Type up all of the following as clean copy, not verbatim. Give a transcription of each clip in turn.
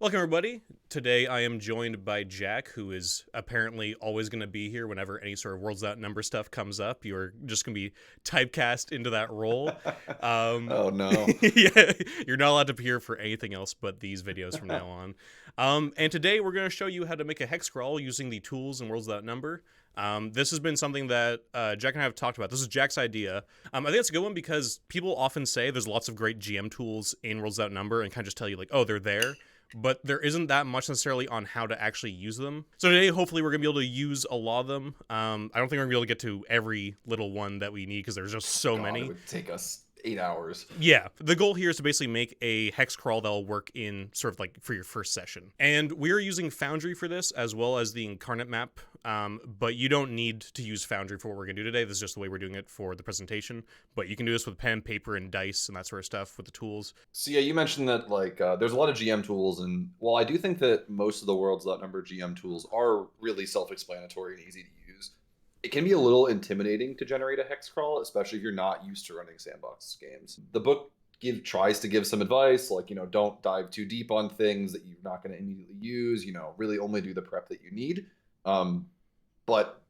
Welcome, everybody. Today I am joined by Jack, who is apparently always going to be here whenever any sort of Worlds Without Number stuff comes up. You're just going to be typecast into that role. Oh no. Yeah, you're not allowed to appear for anything else but these videos from now on. And today we're going to show you how to make a Hexcrawl using the tools in Worlds Without Number. This has been something that Jack and I have talked about. This is Jack's idea. I think it's a good one because people often say there's lots of great GM tools in Worlds Without Number and kind of just tell you, like, oh, they're there. But there isn't that much necessarily on how to actually use them. So today, hopefully, we're going to be able to use a lot of them. I don't think we're going to be able to get to every little one that we need because there's just so God, many. it would take us 8 hours. Yeah, the goal here is to basically make a hex crawl that'll work in sort of like for your first session. And we're using Foundry for this as well as the incarnate map, but you don't need to use Foundry for what we're going to do today. This is just the way we're doing it for the presentation. But you can do this with pen, paper, and dice and that sort of stuff with the tools. So yeah, you mentioned that there's a lot of GM tools, and while I do think that most of the world's number GM tools are really self-explanatory and easy to use, it can be a little intimidating to generate a hex crawl, especially if you're not used to running sandbox games. The book tries to give some advice, like, don't dive too deep on things that you're not going to immediately use, really only do the prep that you need. But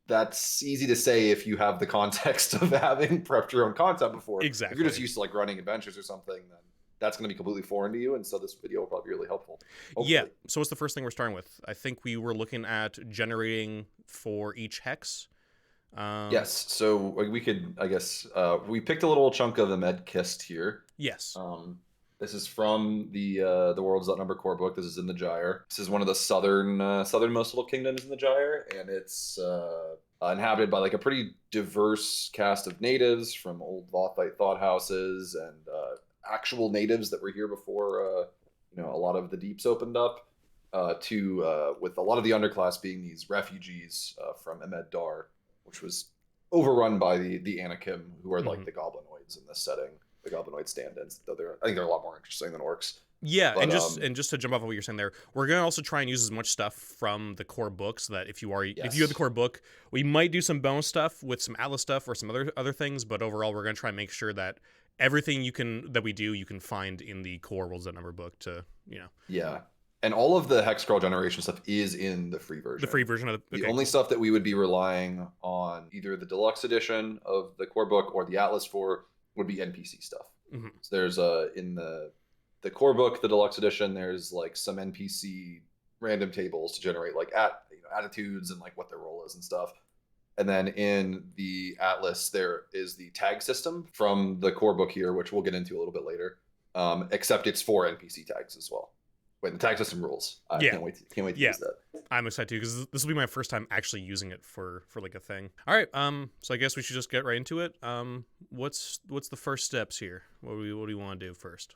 that's easy to say if you have the context of having prepped your own content before. Exactly. If you're just used to like running adventures or something, then that's going to be completely foreign to you. And so this video will probably be really helpful. Hopefully. Yeah. So what's the first thing we're starting with? I think we were looking at generating for each hex. Yes. So we could, I guess, we picked a little chunk of the med kist here. Yes. This is from the World's Number core book. This is in the Gyre. This is one of the southernmost little kingdoms in the Gyre, and it's inhabited by like a pretty diverse cast of natives from old Vothite thought houses and actual natives that were here before a lot of the deeps opened up. With a lot of the underclass being these refugees from Emed Dar, which was overrun by the Anakim, who are like the goblinoids in this setting. The goblinoid stand-ins, though I think they're a lot more interesting than orcs. Yeah, but, and just to jump off of what you're saying there, we're gonna also try and use as much stuff from the core book so that if you have the core book, we might do some bonus stuff with some Atlas stuff or some other things, but overall we're gonna try and make sure that everything you can find in the core Worlds That Number book to Yeah. And all of the Hexcrawl generation stuff is in the free version. The free version of the only stuff that we would be relying on either the deluxe edition of the core book or the Atlas for would be NPC stuff. Mm-hmm. So there's in the core book, the deluxe edition, there's like some NPC random tables to generate like attitudes and like what their role is and stuff. And then in the Atlas, there is the tag system from the core book here, which we'll get into a little bit later. Except it's for NPC tags as well. Wait, the tag system rules. I can't wait to use that. I'm excited too because this will be my first time actually using it for like a thing. All right, so I guess we should just get right into it. What's the first steps here? What do you want to do first?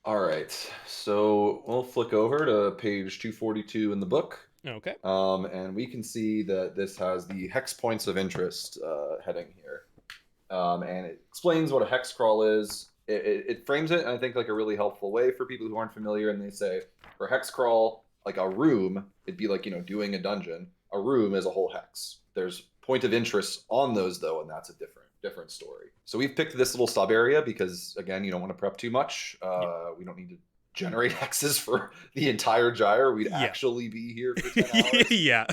All right, so we'll flick over to page 242 in the book. Okay. And we can see that this has the hex points of interest heading here, and it explains what a hex crawl is. It frames it, I think, like a really helpful way for people who aren't familiar. And they say, for hex crawl, like a room, it'd be like, doing a dungeon. A room is a whole hex. There's point of interest on those, though, and that's a different story. So we've picked this little sub area because, again, you don't want to prep too much. We don't need to generate hexes for the entire Gyre. We'd actually be here for 10 hours. Yeah.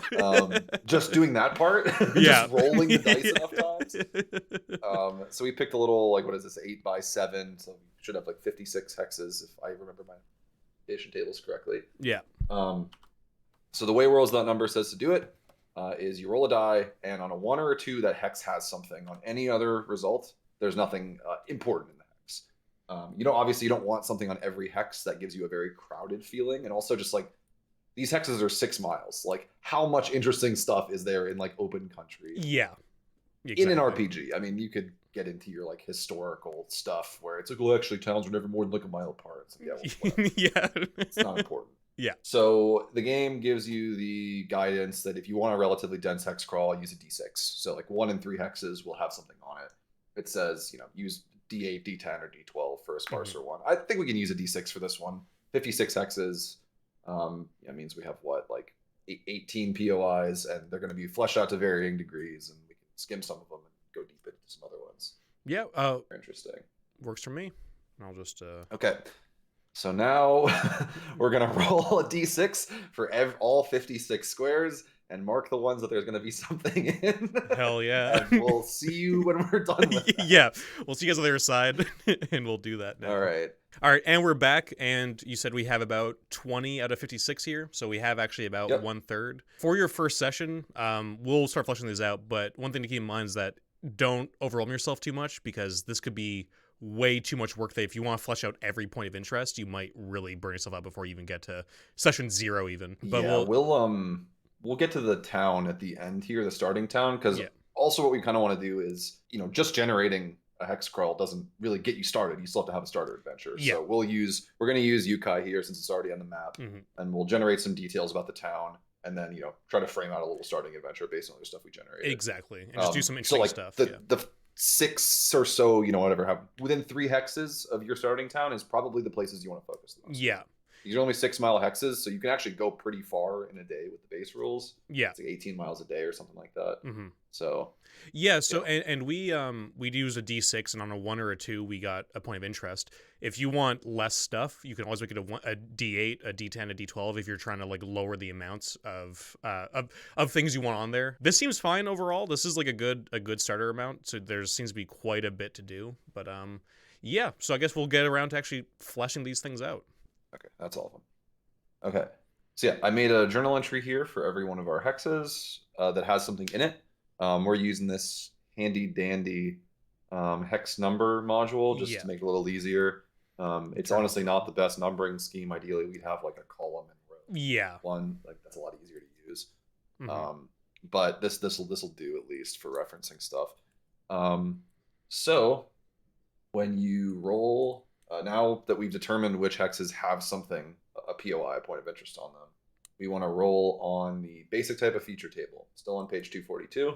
Just doing that part. Just rolling the dice enough times. So we picked a little, like, what is this, 8x7. So we should have like 56 hexes if I remember my addition tables correctly. Yeah. So the way Worlds That Number says to do it is you roll a die, and on a 1 or a 2, that hex has something. On any other result, there's nothing important in the hex. Obviously you don't want something on every hex. That gives you a very crowded feeling. And also just like, these hexes are 6 miles. Like, how much interesting stuff is there in like open country? Yeah. Exactly. In an RPG. I mean, you could get into your like historical stuff where it's like, well, actually towns are never more than like a mile apart. It's like, yeah. It's not important. Yeah. So the game gives you the guidance that if you want a relatively dense hex crawl, use a d6. So like 1 in 3 hexes will have something on it. It says, use d8, d10, or d12 for a sparser one. I think we can use a d6 for this one. 56 hexes. Means we have like 18 POIs, and they're going to be fleshed out to varying degrees, and we can skim some of them and go deep into some other ones. Yeah. Interesting. Works for me. I'll just Okay. So now we're gonna roll a d6 for all 56 squares and mark the ones that there's gonna be something in. Hell yeah. And we'll see you when we're done with that. Yeah, we'll see you guys on the other side, and we'll do that now. All right. All right, and we're back, and you said we have about 20 out of 56 here, so we have actually about 1/3. For your first session, we'll start fleshing these out, but one thing to keep in mind is that don't overwhelm yourself too much, because this could be way too much work that if you want to flesh out every point of interest, you might really burn yourself out before you even get to session 0 even. But yeah, we'll get to the town at the end here, the starting town, because also what we kind of want to do is, just generating a Hexcrawl doesn't really get you started. You still have to have a starter adventure. So we're going to use Yukai here since it's already on the map, and we'll generate some details about the town, and then try to frame out a little starting adventure based on the stuff we generated. Exactly, and just do some interesting stuff. The 6 or so, whatever, have within 3 hexes of your starting town is probably the places you want to focus the most. Yeah. These are only 6-mile hexes, so you can actually go pretty far in a day with the base rules. Yeah. It's like 18 miles a day or something like that. So yeah, so and we'd use a D6, and on a 1 or a 2 we got a point of interest. If you want less stuff, you can always make it a D8, a D10, a D12 if you're trying to like lower the amounts of things you want on there. This seems fine overall. This is like a good starter amount, so there seems to be quite a bit to do. But yeah, so I guess we'll get around to actually fleshing these things out. Okay, that's all of them. Okay, so yeah, I made a journal entry here for every one of our hexes that has something in it. We're using this handy dandy hex number module just to make it a little easier. It's honestly not the best numbering scheme. Ideally, we'd have like a column and row. Yeah, one like that's a lot easier to use. But this will do at least for referencing stuff. So when you roll. Now that we've determined which hexes have something, a POI, a point of interest on them, we want to roll on the basic type of feature table, still on page 242,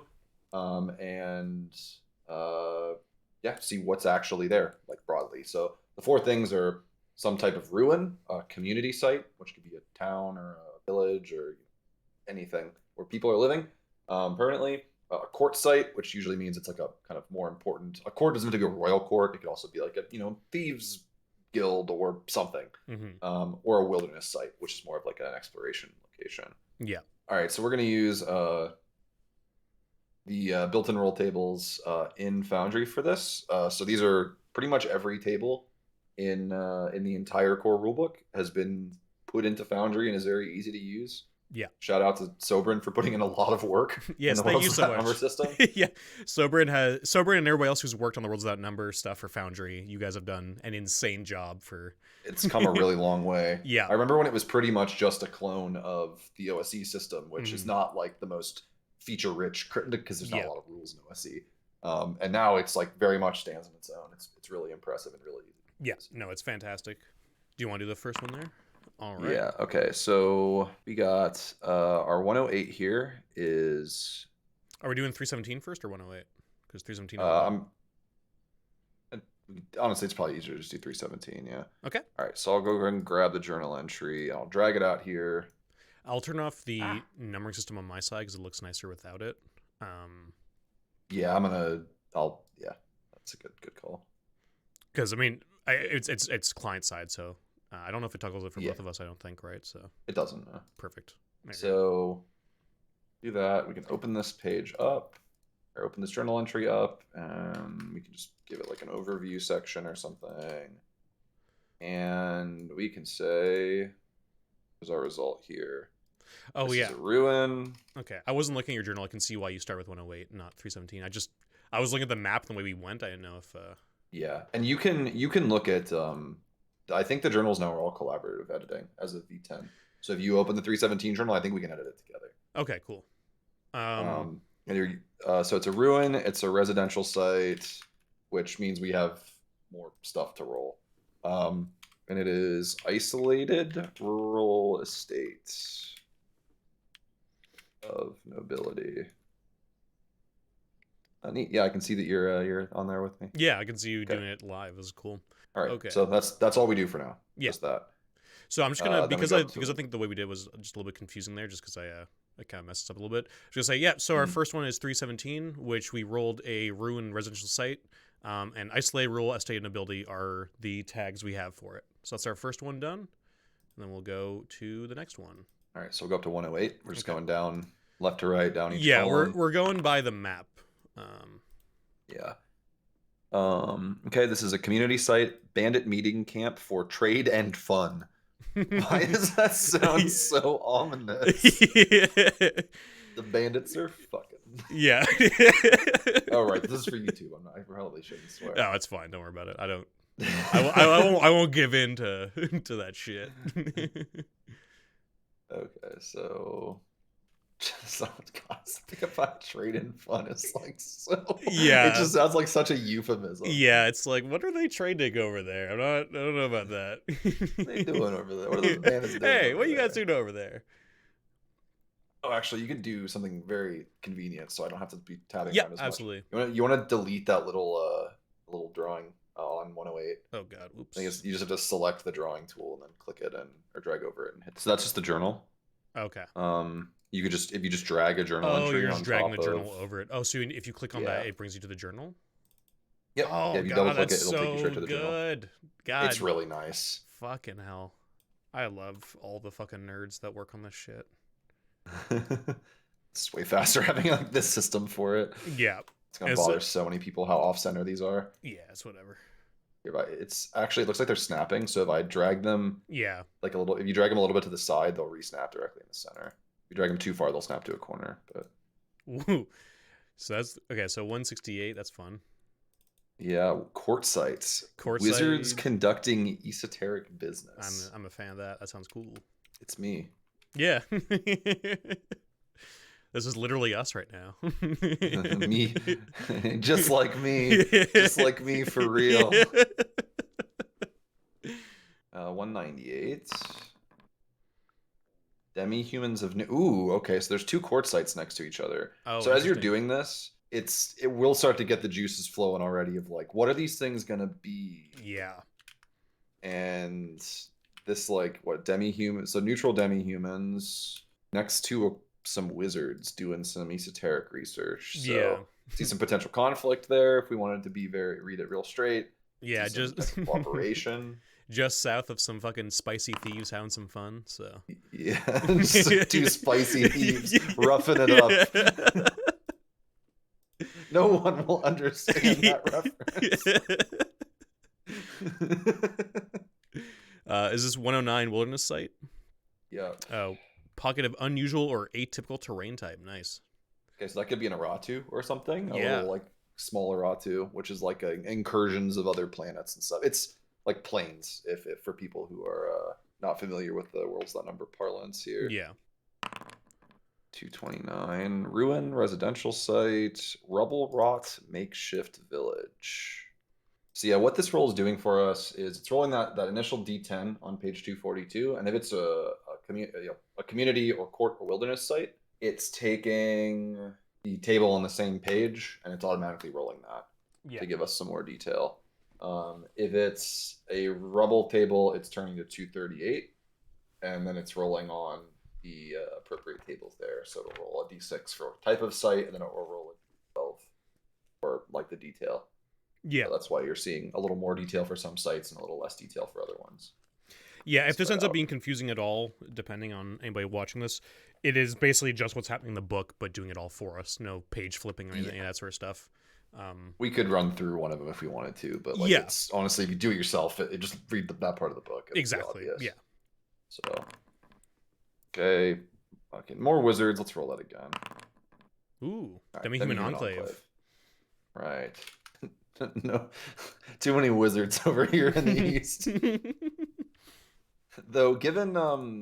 and see what's actually there, like broadly. So the 4 things are some type of ruin, a community site, which could be a town or a village or anything where people are living permanently, a court site, which usually means it's like a kind of more important. A court doesn't have to be a royal court. It could also be like a thieves guild or something, or a wilderness site, which is more of like an exploration location. Yeah. All right, so we're gonna use the built-in roll tables in Foundry for this. So these are pretty much every table in the entire core rulebook has been put into Foundry and is very easy to use. Yeah. Shout out to Sobrin for putting in a lot of work. Yes, thank you so much. Number system. Yeah, Sobrin and everybody else who's worked on the Worlds Without Number stuff for Foundry. You guys have done an insane job for. It's come a really long way. Yeah, I remember when it was pretty much just a clone of the OSE system, which is not like the most feature-rich because there's not a lot of rules in OSE. And now it's like very much stands on its own. It's really impressive and really easy. Yeah, no, it's fantastic. Do you want to do the first one there? All right. Yeah, okay. So we got our 108 here is... Are we doing 317 first or 108? Because 317... honestly, it's probably easier to just do 317, yeah. Okay. All right, so I'll go ahead and grab the journal entry. I'll drag it out here. I'll turn off the numbering system on my side because it looks nicer without it. Yeah, that's a good call. Because, I mean, it's client side, so... I don't know if it toggles it for both of us, I don't think, right? So it doesn't. Perfect. So do that. We can open this page up, or open this journal entry up, and we can just give it like an overview section or something. And we can say, here's our result here. Oh, this yeah. Is a ruin. Okay. I wasn't looking at your journal. I can see why you start with 108, not 317. I was looking at the map and the way we went. I didn't know if... Yeah, and you can look at... I think the journals now are all collaborative editing as of V10. So if you open the 317 journal, I think we can edit it together. Okay, cool. So it's a ruin, it's a residential site, which means we have more stuff to roll. And it is isolated rural estate of nobility. Neat. Yeah, I can see that you're on there with me. Yeah, I can see you doing it live. This is cool. All right. Okay. So that's all we do for now. Yeah. Just that. So I'm just gonna because I think the way we did was just a little bit confusing there, just because I kind of messed up a little bit. I was gonna say yeah. So our first one is 317, which we rolled a ruin residential site, and isolated rural estate and nobility are the tags we have for it. So that's our first one done. And then we'll go to the next one. All right, so we'll go up to 108. We're just Okay. going down left to right, down each Yeah, column. we're going by the map. Yeah. Okay, this is a community site, bandit meeting camp for trade and fun. Why does that sound so ominous? The bandits are fucking. Yeah. Oh, right, this is for YouTube. I probably shouldn't swear. No, it's fine. Don't worry about it. I won't give in to that shit. Okay, so just gossiping about trade and fun is like so. Yeah, it just sounds like such a euphemism. Yeah, it's like, what are they trading over there? I don't know about that. What are they doing over there? What are those bandits doing? Hey, what are you guys doing over there? Oh, actually, you can do something very convenient, so I don't have to be tabbing Yeah, around as absolutely. much. You want to delete that little drawing on 108. Oh god, oops. I think you just have to select the drawing tool and then click it or drag over it and hit. So that's just the journal. Okay. You could just if you just drag a journal entry you're just on dragging top the journal of, over it. Oh, so if you click on that, it brings you to the journal. Yep. Oh yeah, if you god, double click that's it, it'll take you so straight to the journal. good. God, It's really nice. Fucking hell, I love all the fucking nerds that work on this shit. It's way faster having like this system for it. Yeah, it's gonna bother so many people how off center these are. Yeah, it's whatever. It's actually, it looks like they're snapping. So if I drag them, like if you drag them a little bit to the side, they'll re-snap directly in the center. If you drag them too far, they'll snap to a corner. But woo. So that's okay. So 168. That's fun. Yeah, court sites. Wizards conducting esoteric business. I'm a fan of that. That sounds cool. It's me. Yeah. This is literally us right now. Me. Just like me. Just like me for real. 198. Demi-humans of... Ooh, okay, so there's two court sites next to each other. Oh, so as you're doing this, it will start to get the juices flowing already of like, what are these things going to be? Yeah. And this like, what, demi-humans... So neutral demi-humans next to some wizards doing some esoteric research. So see some potential conflict there if we wanted to be read it real straight. Yeah, just cooperation. Just south of some fucking spicy thieves having some fun. So yeah, just two spicy thieves roughing it up. No one will understand that reference. Is this 109 wilderness site? Yeah. Oh. Pocket of unusual or atypical terrain type. Nice. Okay, so that could be an Aratu or something. Yeah. A little, like, small Aratu, which is like incursions of other planets and stuff. It's like planes, if for people who are not familiar with the worlds that number parlance here. Yeah. 229. Ruin, residential site, rubble rot, makeshift village. So yeah, what this roll is doing for us is it's rolling that initial D10 on page 242, and if it's a community or court or wilderness site, it's taking the table on the same page and it's automatically rolling that to give us some more detail. If it's a rubble table, it's turning to 238, and then it's rolling on the appropriate tables there. So it'll roll a d6 for type of site, and then it will roll a 12 for like the detail. Yeah, so that's why you're seeing a little more detail for some sites and a little less detail for other ones. Yeah, if this ends up being confusing at all, depending on anybody watching this, it is basically just what's happening in the book, but doing it all for us. No page flipping or anything, that sort of stuff. We could run through one of them if we wanted to, but like, it's honestly, if you do it yourself, it just read that part of the book. Exactly. Yeah. So, okay, more wizards. Let's roll that again. Ooh, right, Demi-Human Enclave. Right. No, too many wizards over here in the east. Though, given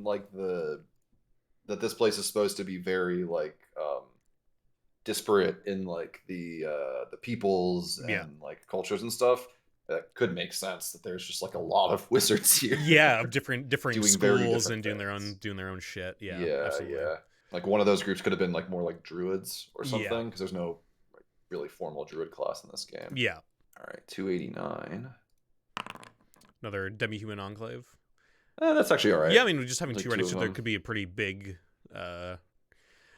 like that this place is supposed to be very like disparate in like the peoples and like cultures and stuff, that could make sense that there's just like a lot of wizards here. Yeah, of different schools and doing their own shit. Yeah, absolutely. Yeah. Like one of those groups could have been like more like druids or something, because there's no like really formal druid class in this game. Yeah. All right, 289. Another Demi-Human Enclave. That's actually all right. Yeah, I mean, just having two right next to there could be a pretty big.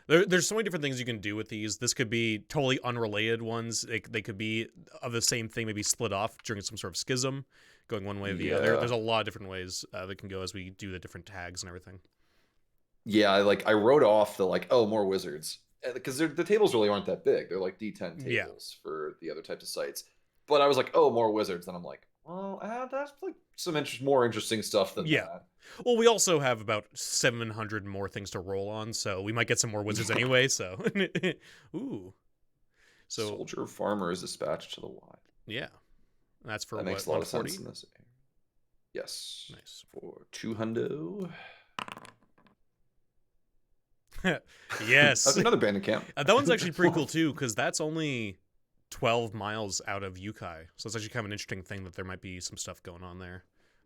There's so many different things you can do with these. This could be totally unrelated ones. They could be of the same thing, maybe split off during some sort of schism, going one way or the other. There's a lot of different ways that can go as we do the different tags and everything. Yeah, I wrote off the like, oh, more wizards, because the tables really aren't that big. They're like D10 tables for the other types of sites. But I was like, oh, more wizards, and I'm like, well, that's like some more interesting stuff than that. Well, we also have about 700 more things to roll on, so we might get some more wizards anyway. So, ooh, so soldier farmer is dispatched to the wild. Yeah, that's for that what, makes a lot of sense in this area. Yes, nice for 200. Yes, that's another bandit camp. That one's actually pretty cool too, because that's only 12 miles out of Yukai, so it's actually kind of an interesting thing that there might be some stuff going on there.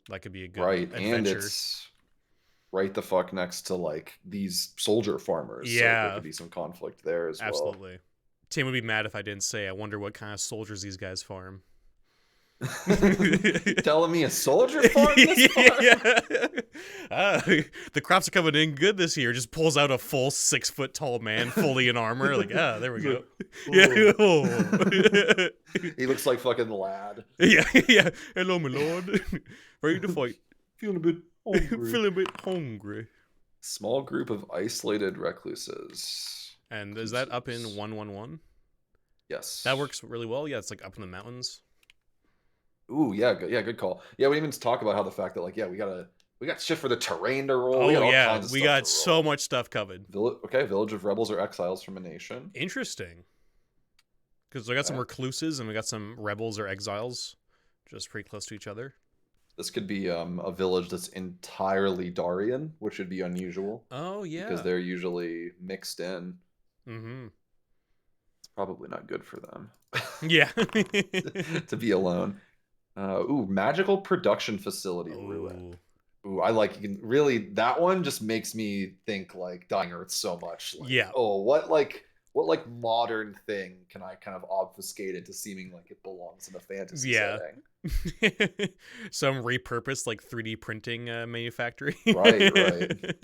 That could be a good adventure. And it's right the fuck next to like these soldier farmers. Yeah, so there could be some conflict there as well. Absolutely. Tim would be mad if I didn't say, I wonder what kind of soldiers these guys farm. Telling me a soldier farm this far? The crops are coming in good this year. Just pulls out a full 6 foot tall man, fully in armor. Like, there we go. Yeah. He looks like fucking Lad. Yeah. Hello, my lord. Ready to fight. Feeling a bit hungry. Feeling a bit hungry. Small group of isolated recluses. And is that up in 111? Yes. That works really well. Yeah, it's like up in the mountains. Ooh, yeah, good call. Yeah, we even talk about how the fact that like, we got shit for the terrain to roll. Oh we got so much stuff covered. Village of rebels or exiles from a nation. Interesting. Because we got some recluses and we got some rebels or exiles, just pretty close to each other. This could be a village that's entirely Darian, which would be unusual. Oh yeah, because they're usually mixed in. Mm-hmm. It's probably not good for them. Yeah, to be alone. Magical production facility ruin. Ooh, I like really that one just makes me think like Dying Earth so much. Like, yeah. Oh, what modern thing can I kind of obfuscate into seeming like it belongs in a fantasy setting? Some repurposed like 3D printing manufacturing. Right.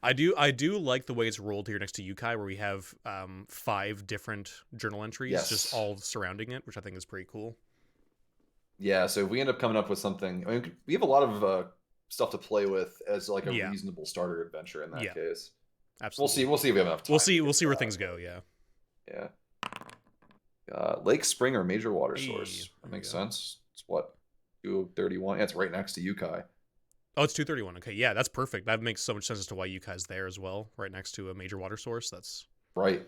I do like the way it's rolled here next to Yukai, where we have 5 different journal entries just all surrounding it, which I think is pretty cool. Yeah, so if we end up coming up with something, I mean, we have a lot of stuff to play with as like a reasonable starter adventure in that case. Absolutely. We'll see if we have enough time. We'll see where things go. Yeah. Lake, spring, or major water source. That makes sense. It's what 231. Yeah, it's right next to Yukai. Oh, it's 231. Okay, yeah, that's perfect. That makes so much sense as to why Yukai's there as well, right next to a major water source. That's right.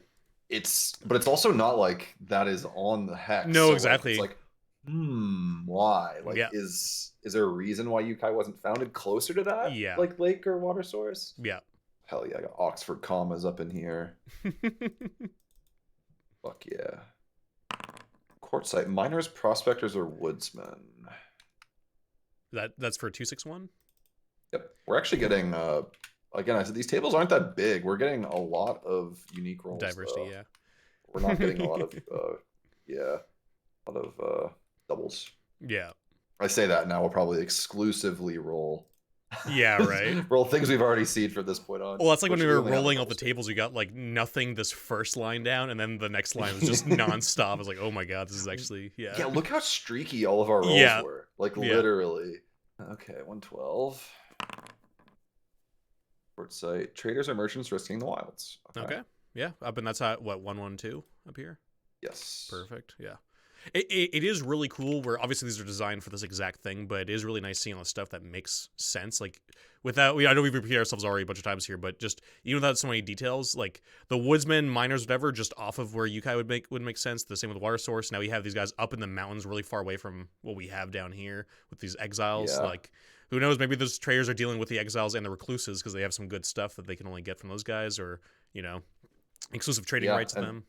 But it's also not like that is on the hex. No, so exactly. It's like, why? Like, is there a reason why Yukai wasn't founded closer to that? Yeah. Like lake or water source? Yeah. Hell yeah, I got Oxford commas up in here. Fuck yeah. Quartzite, miners, prospectors, or woodsmen. That's for 261? Yep. We're actually getting again, I said these tables aren't that big. We're getting a lot of unique rolls. Diversity, yeah. We're not getting a lot of doubles. Yeah. I say that now we'll probably exclusively roll. Yeah, right. Roll things we've already seen from this point on. Well, that's like when we were rolling all the tables, we got like nothing this first line down, and then the next line was just nonstop. I was like, oh my god, this is actually Yeah, look how streaky all of our rolls were. Like literally. Okay, 112. Quartzite. Traders or merchants risking the wilds. Okay. Yeah. Up and that's at what, 112 up here? Yes. Perfect. Yeah. It is really cool where obviously these are designed for this exact thing, but it is really nice seeing all the stuff that makes sense. Like without, I know we've repeated ourselves already a bunch of times here, but just even without so many details, like the woodsmen, miners, whatever, just off of where Yukai would make sense. The same with water source. Now we have these guys up in the mountains, really far away from what we have down here with these exiles. Yeah. Like who knows? Maybe those traders are dealing with the exiles and the recluses because they have some good stuff that they can only get from those guys, or exclusive trading rights to them.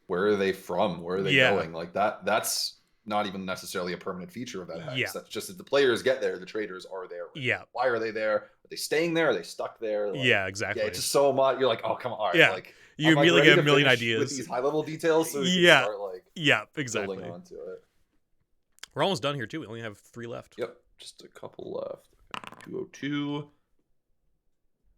Where are they from? Where are they going? Like that's not even necessarily a permanent feature of that hex. Yeah. That's just that the players get there, the traders are there. Yeah. Why are they there? Are they staying there? Are they stuck there? Like, yeah, exactly. Yeah, it's just so much. You're like, oh, come on. All right, yeah. Like, you immediately get a million ideas with these high level details. So we can start, like, exactly. Building onto it. We're almost done here too. We only have 3 left. Yep, just a couple left. Okay. 202.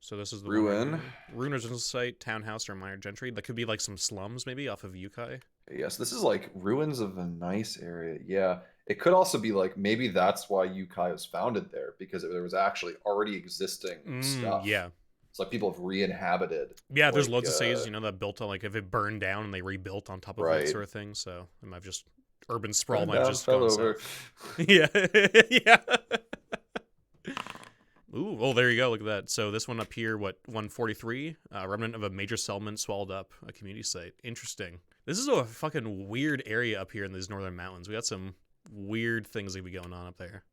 So this is the Ruin. one. Ruin residential site, townhouse, or minor gentry. That could be like some slums, maybe off of Yukai. Yes, this is like ruins of a nice area. Yeah, it could also be like maybe that's why Yukai was founded there because there was actually already existing stuff. Yeah. It's like people have re-inhabited. Yeah, there's Like, loads of cities, that built on like if it burned down and they rebuilt on top of it, right. sort of thing. So it might have just urban sprawl Burned might have down, just fell gone over. south. Yeah, yeah. Ooh, oh, there you go. Look at that. So this one up here, what 143? Remnant of a major settlement swallowed up a community site. Interesting. This is a fucking weird area up here in these northern mountains. We got some weird things that be going on up there.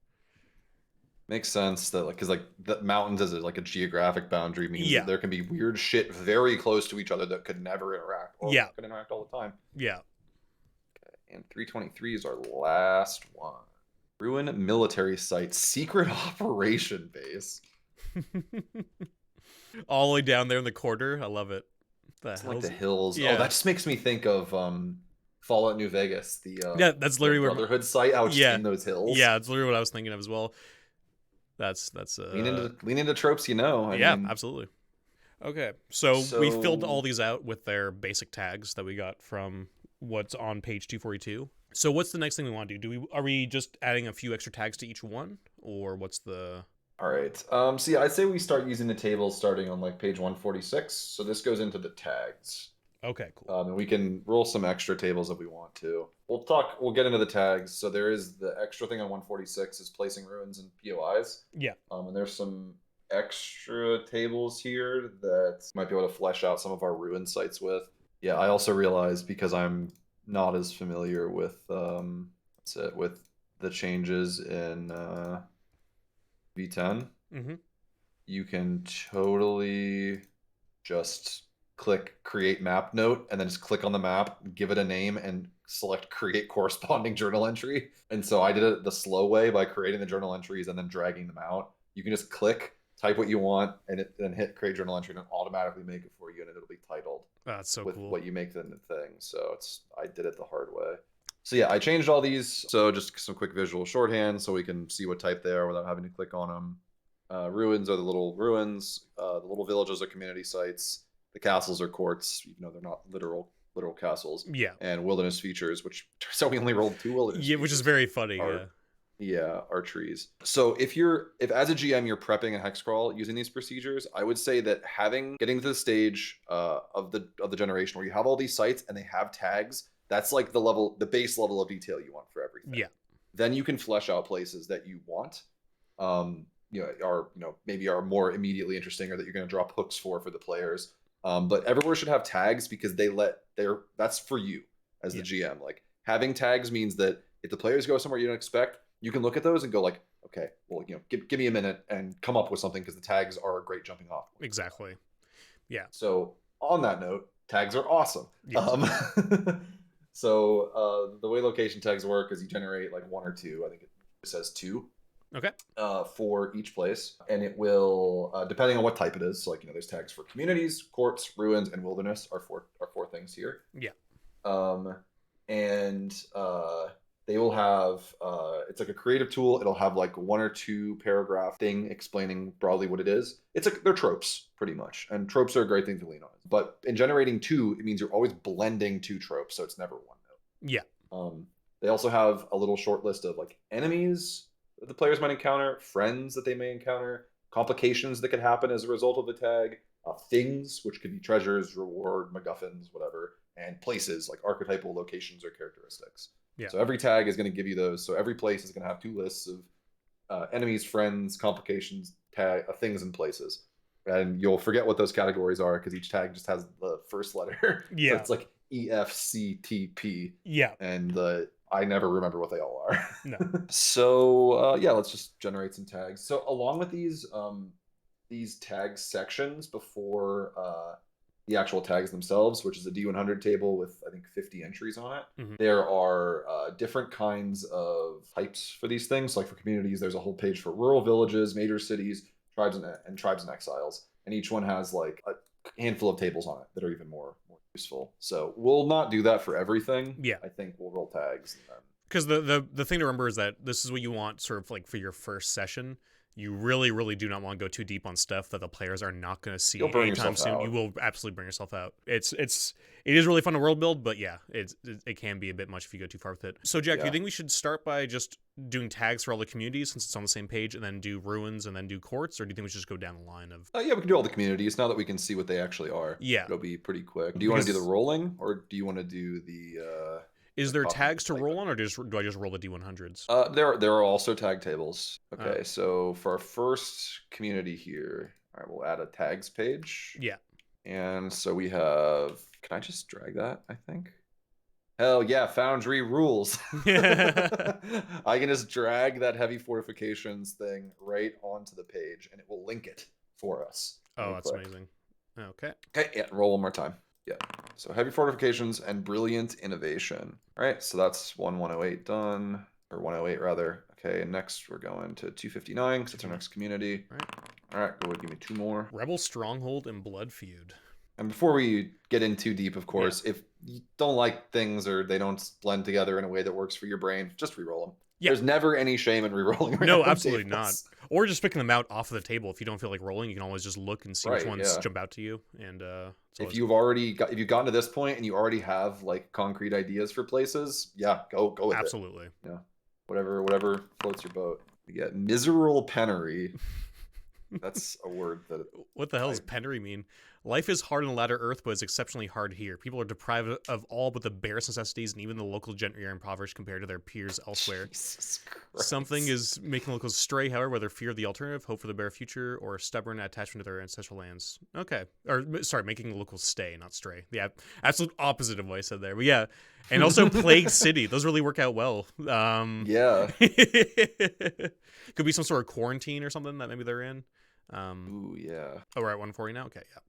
Makes sense that like because like the mountains as like a geographic boundary means Yeah. that there can be weird shit very close to each other that could never interact or Yeah. could interact all the time. Yeah. Okay, and 323 is our last one. Ruin military site, secret operation base. All the way down there in the corner. I love it. It's like the hills. Yeah. Oh, that just makes me think of Fallout New Vegas. The yeah, that's literally the where Brotherhood site out yeah. in those hills. Yeah, it's literally what I was thinking of as well. That's lean into tropes, I mean, absolutely. Okay, so we filled all these out with their basic tags that we got from what's on page 242. So what's the next thing we want to do? Are we just adding a few extra tags to each one, or what's the? All right. So yeah, I'd say we start using the tables starting on like page 146. So this goes into the tags. Okay, cool. And we can roll some extra tables if we want to. We'll get into the tags. So there is the extra thing on 146 is placing ruins and POIs. Yeah. And there's some extra tables here that might be able to flesh out some of our ruin sites with. Yeah, I also realized because I'm not as familiar with with the changes in V10. Mm-hmm. You can totally just click create map note and then just click on the map, give it a name, and select create corresponding journal entry. And so I did it the slow way by creating the journal entries and then dragging them out. You can just click, type what you want, and then hit create journal entry, and it'll automatically make it for you, and it'll be titled. That's so with cool. what you make the thing. So I did it the hard way. So yeah, I changed all these. So just some quick visual shorthand so we can see what type they are without having to click on them. Ruins are the little ruins. The little villages are community sites. The castles are courts, even though they're not literal castles. Yeah. And wilderness features, which so we only rolled 2 wilderness. Yeah, which is very funny. Yeah, are trees. So if as a GM you're prepping a Hexcrawl using these procedures, I would say that getting to the stage of the generation where you have all these sites and they have tags, that's like the base level of detail you want for everything. Yeah. Then you can flesh out places that you want, maybe are more immediately interesting or that you're going to drop hooks for the players. But everywhere should have tags because that's for you as the GM. Like having tags means that if the players go somewhere you don't expect, you can look at those and go like, okay, well, give me a minute and come up with something because the tags are a great jumping off point. Exactly. Yeah. So on that note, tags are awesome. Yes. So the way location tags work is you generate like 1 or 2. I think it says 2. Okay. For each place, and it will depending on what type it is. So like there's tags for communities, courts, ruins, and wilderness are four things here. Yeah. And they will have it's like a creative tool. It'll have like 1 or 2 paragraph thing explaining broadly what it is. They're tropes pretty much, and tropes are a great thing to lean on. But in generating 2, it means you're always blending 2 tropes, so it's never one note. Yeah. They also have a little short list of like enemies that the players might encounter, friends that they may encounter, complications that could happen as a result of the tag, things which could be treasures, reward, MacGuffins, whatever, and places like archetypal locations or characteristics. Yeah. So every tag is going to give you those. So every place is going to have 2 lists of enemies, friends, complications, things, and places. And you'll forget what those categories are because each tag just has the first letter. Yeah. So it's like EFCTP. Yeah. And I never remember what they all are. No. So let's just generate some tags. So along with these tag sections before the actual tags themselves, which is a D100 table with I think 50 entries on it, Mm-hmm. there are different kinds of types for these things. Like for communities, there's a whole page for rural villages, major cities, tribes and exiles, and each one has like a handful of tables on it that are even more useful. So we'll not do that for everything. Yeah. I think we'll roll tags. Because the thing to remember is that this is what you want sort of like for your first session. You really, really do not want to go too deep on stuff that the players are not going to see You'll burn anytime yourself soon. out. You will absolutely burn yourself out. It is really fun to world build, but yeah, it can be a bit much if you go too far with it. So Jack, do you think we should start by just doing tags for all the communities since it's on the same page, and then do ruins and then do courts, or do you think we should just go down the line of? Yeah, we can do all the communities now that we can see what they actually are. Yeah, it'll be pretty quick. Do you want to do the rolling, or do you want to do the? Is there tags to roll on, or do I just roll the D100s? There are also tag tables. Okay, so for our first community here, all right, we'll add a tags page. Yeah. And so we have. Can I just drag that? I think. Hell yeah, Foundry rules. I can just drag that heavy fortifications thing right onto the page, and it will link it for us. Oh, that's amazing. Okay. Okay, yeah, roll one more time. Yeah. So heavy fortifications and brilliant innovation. All right, so that's 1108 done, or 108 rather. Okay, and next we're going to 259 because it's our next community. All right, go ahead, give me 2 more. Rebel Stronghold and Blood Feud. And before we get in too deep, of course, if you don't like things or they don't blend together in a way that works for your brain, just re-roll them. Yeah. There's never any shame in re-rolling. No, absolutely not. Or just picking them out off of the table. If you don't feel like rolling, you can always just look and see which ones jump out to you. And if you've gotten to this point and you already have like concrete ideas for places, go with it. Absolutely. Yeah. Whatever floats your boat. You get miserable penury. That's a word that. What the hell does penury mean? Life is hard on latter earth, but it's exceptionally hard here. People are deprived of all but the barest necessities, and even the local gentry are impoverished compared to their peers elsewhere. Jesus Christ. Something is making locals stray, however, whether fear of the alternative, hope for the bare future, or stubborn attachment to their ancestral lands. Okay. Or, sorry, making the locals stay, not stray. Yeah, absolute opposite of what I said there. But yeah. And also Plague City. Those really work out well. Yeah. Could be some sort of quarantine or something that maybe they're in. Ooh, yeah. Oh, we're at 140 now? Okay, yeah.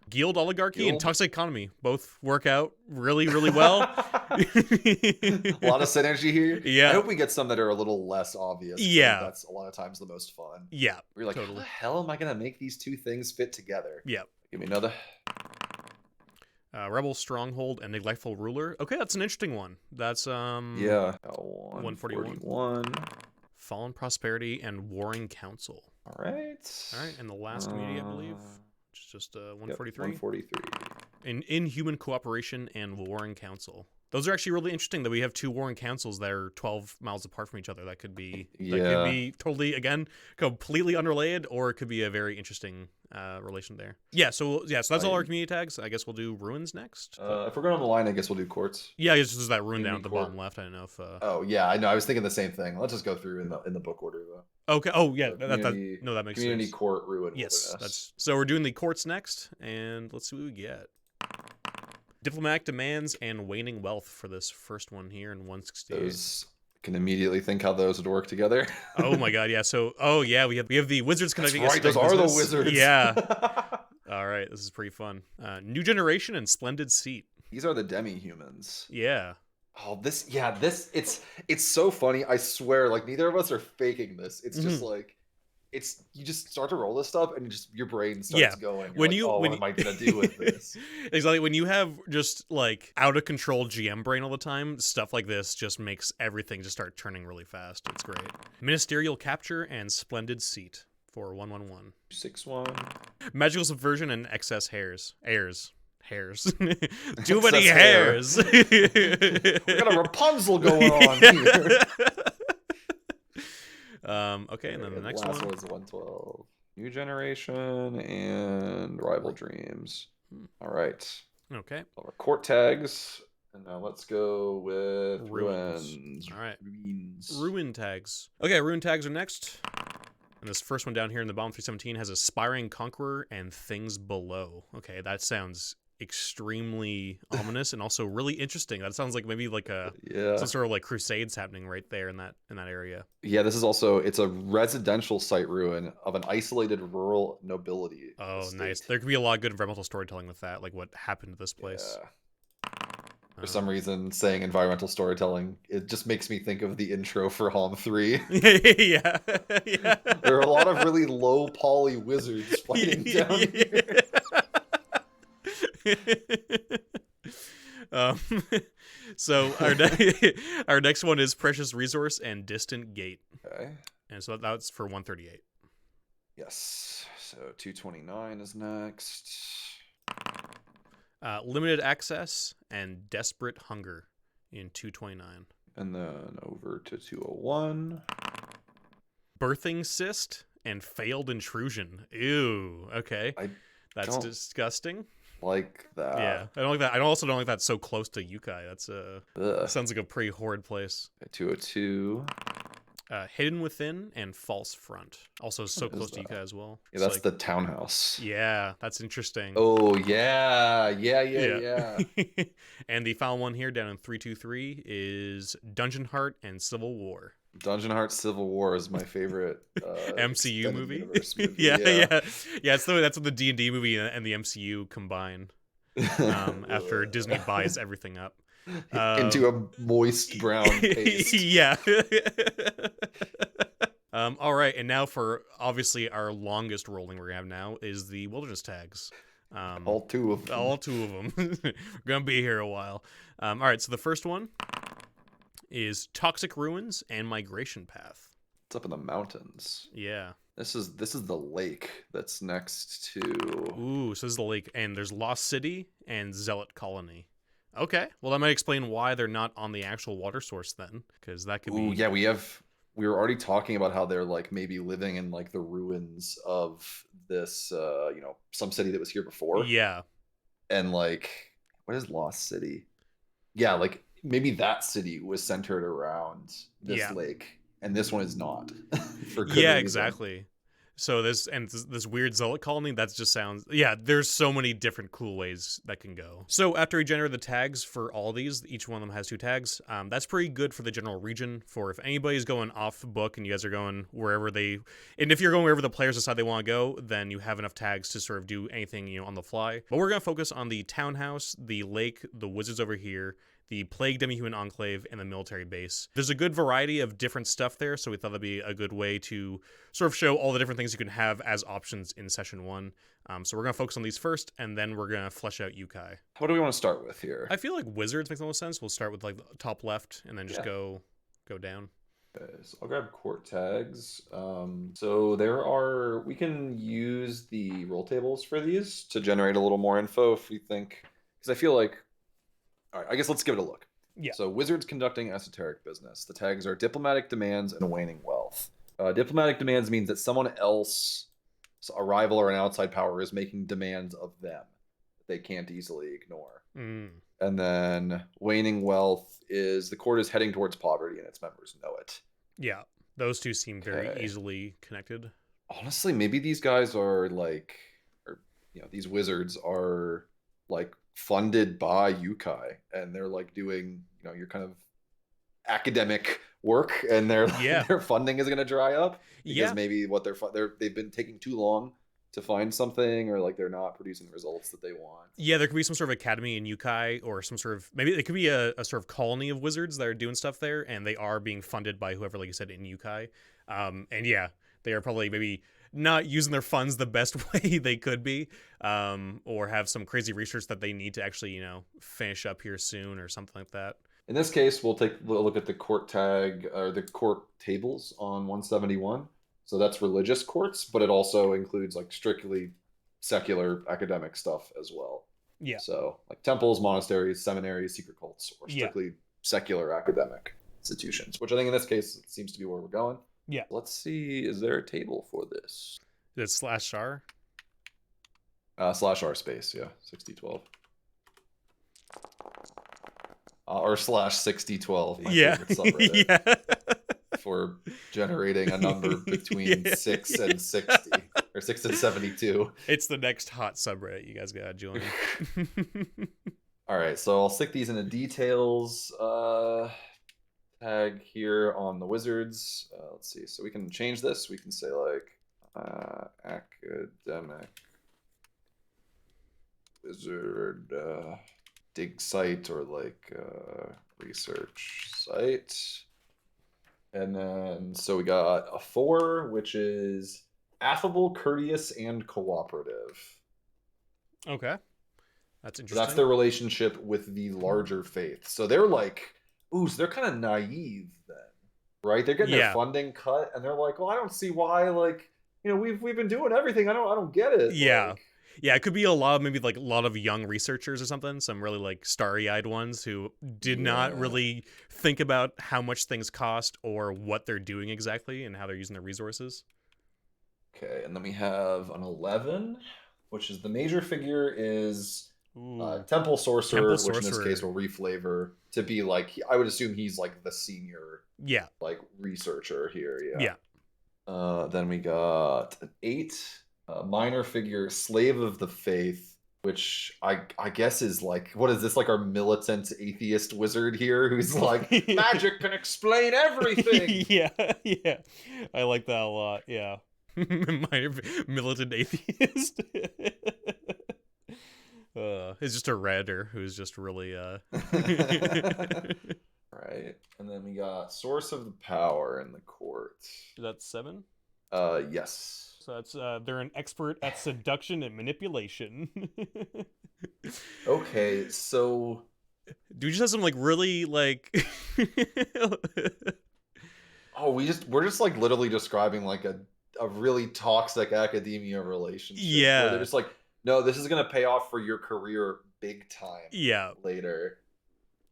Guild oligarchy and toxic economy both work out really, really well. A lot of synergy here. Yeah. I hope we get some that are a little less obvious. Yeah. That's a lot of times the most fun. Yeah. We're like, totally. How the hell am I going to make these two things fit together? Yeah. Give me another. Rebel Stronghold and Neglectful Ruler. Okay, that's an interesting one. That's 141. Fallen Prosperity and Warring Council. All right. And the last community, I believe, which is just 143. Yep, 143. Inhuman Cooperation and Warring Council. Those are actually really interesting that we have 2 warring councils that are 12 miles apart from each other. That could be totally, again, completely unrelated, or it could be a very interesting relation there. Yeah, so that's all our community tags. I guess we'll do ruins next. If we're going on the line, I guess we'll do courts. Yeah, it's just that ruin down at the bottom left. I don't know if. Oh yeah, I know. I was thinking the same thing. Let's just go through in the book order though. Okay. Oh yeah, that makes community sense. Court ruin. Yes, wilderness. So we're doing the courts next, and let's see what we get. Diplomatic demands and waning wealth for this first one here in 168. Those can immediately think how those would work together. Oh my god, yeah. So we have the wizards connecting. That's right, those are the wizards. Yeah. All right, this is pretty fun. New generation and splendid seat. These are the demi-humans. Yeah. Oh, this it's so funny. I swear, like neither of us are faking this. It's just like you just start to roll this stuff and your brain starts going. What am I gonna do with this? Exactly. When you have just like out of control GM brain all the time, stuff like this just makes everything just start turning really fast. It's great. Ministerial capture and splendid seat for 111. 6-1. Magical subversion and excess hairs. Too many hairs. We got a Rapunzel going on here. Okay, and then the next one was 112. New generation and rival dreams. All right. Okay. Our court tags. And now let's go with ruins. All right. Ruin tags. Okay, ruin tags are next. And this first one down here in the bottom 317 has Aspiring Conqueror and Things Below. Okay, that sounds extremely ominous and also really interesting. That sounds like maybe like some sort of like crusades happening right there in that area. Yeah, this is it's a residential site ruin of an isolated rural nobility. Oh, estate. Nice. There could be a lot of good environmental storytelling with that, like what happened to this place. Yeah. For some reason, saying environmental storytelling, it just makes me think of the intro for Hom 3. Yeah. There are a lot of really low poly wizards fighting down here. So our next one is Precious Resource and Distant Gate. Okay. And so that's for 138. Yes. So 229 is next. Limited Access and Desperate Hunger in 229. And then over to 201. Birthing Cyst and Failed Intrusion. Ew. Okay. That's don't disgusting. like that. Yeah. I don't like that. I also don't like that so close to Yukai. That's Ugh. sounds like a pretty horrid place. 202. Hidden Within and False Front. Also so close to Yukai as well. Yeah, that's the townhouse. Yeah, that's interesting. Oh, yeah. And the final one here down in 323 is Dungeon Heart and Civil War. Dungeon Heart Civil War is my favorite MCU movie. movie. Yeah. That's what the D&D movie and the MCU combine after Disney buys everything up. Into a moist brown paste. Yeah. All right, and now for obviously our longest rolling we're gonna have now is the wilderness tags. All two of them. All two of them. We're gonna be here a while. All right, so the first one is Toxic Ruins and Migration Path. It's up in the mountains. Yeah. This is the lake that's next to. Ooh, so this is the lake, and there's Lost City and Zealot Colony. Okay, well that might explain why they're not on the actual water source then, because that could be. Ooh, yeah, we were already talking about how they're like maybe living in like the ruins of this some city that was here before. Yeah. And like, what is Lost City? Yeah, like maybe that city was centered around this lake, and this one is not. For good reason. Exactly. So this weird Zealot colony, that just sounds, there's so many different cool ways that can go. So after we generate the tags for all these, each one of them has 2 tags. That's pretty good for the general region for if anybody's going off book and you guys are going and if you're going wherever the players decide they want to go, then you have enough tags to sort of do anything, on the fly. But we're going to focus on the townhouse, the lake, the wizards over here, the Plague Demi-Human Enclave, and the military base. There's a good variety of different stuff there, so we thought that'd be a good way to sort of show all the different things you can have as options in session 1. So we're going to focus on these first, and then we're going to flesh out Yukai. What do we want to start with here? I feel like wizards makes the most sense. We'll start with like the top left, and then just go down. Okay, so I'll grab court tags. So we can use the roll tables for these to generate a little more info if we think, because I feel like, all right, I guess let's give it a look. Yeah. So wizards conducting esoteric business. The tags are diplomatic demands and waning wealth. Diplomatic demands means that someone else, a rival or an outside power, is making demands of them that they can't easily ignore. And then waning wealth is the court is heading towards poverty and its members know it. Yeah, those two seem very easily connected. Honestly, maybe these guys are like, these wizards are like funded by Yukai, and they're like doing, your kind of academic work, and their funding is going to dry up because maybe what they've been taking too long to find something, or like they're not producing the results that they want. Yeah, there could be some sort of academy in Yukai, or some sort of, maybe it could be a sort of colony of wizards that are doing stuff there, and they are being funded by whoever, like you said, in Yukai. They are probably maybe not using their funds the best way they could be, or have some crazy research that they need to actually, finish up here soon or something like that. In this case, we'll take a look at the court tag, or the court tables on 171. So that's religious courts, but it also includes like strictly secular academic stuff as well. Yeah. So like temples, monasteries, seminaries, secret cults, or strictly secular academic institutions, which I think in this case it seems to be where we're going. Yeah. Let's see, is there a table for this? Is it /R? /R space, yeah, 6012. Or /6012, my favorite subreddit. Yeah. For generating a number between 6 and 60, or 6 and 72. It's the next hot subreddit you guys gotta join. All right, so I'll stick these into details tag here on the wizards. Let's see, so we can change this. We can say like academic wizard dig site, or like research site. And then, so we got a 4, which is affable, courteous, and cooperative. Okay. That's That's interesting. their relationship with the larger faith. So they're like, ooh, so they're kind of naive then, right? They're getting their Yeah. funding cut, and they're like, well, I don't see why, like, we've been doing everything. I don't get it. Yeah. Like, Yeah, it could be a lot of maybe like a lot of young researchers or something, some really like starry-eyed ones who did not yeah. really think about how much things cost or what they're doing exactly and how they're using their resources. Okay, and then we have an 11, which is the major figure is Ooh, Temple Temple Sorcerer, which in this case Sorcerer. will reflavor to be like, I would assume he's like the senior Yeah. like researcher here. Yeah. Yeah. Then we got an 8, minor figure, Slave of the Faith, which I guess is like, what is this, like our militant atheist wizard here who's like, magic can explain everything. Yeah. Yeah. I like that a lot. Yeah. Minor militant atheist. It's just a redder who's just really Right. And then we got Source of the Power in the court. That's 7. Yes. So that's they're an expert at seduction and manipulation. Okay, so Dude just has some like really like we're just like literally describing like a really toxic academia relationship where they're yeah. just like, no, this is gonna pay off for your career big time Yeah. later.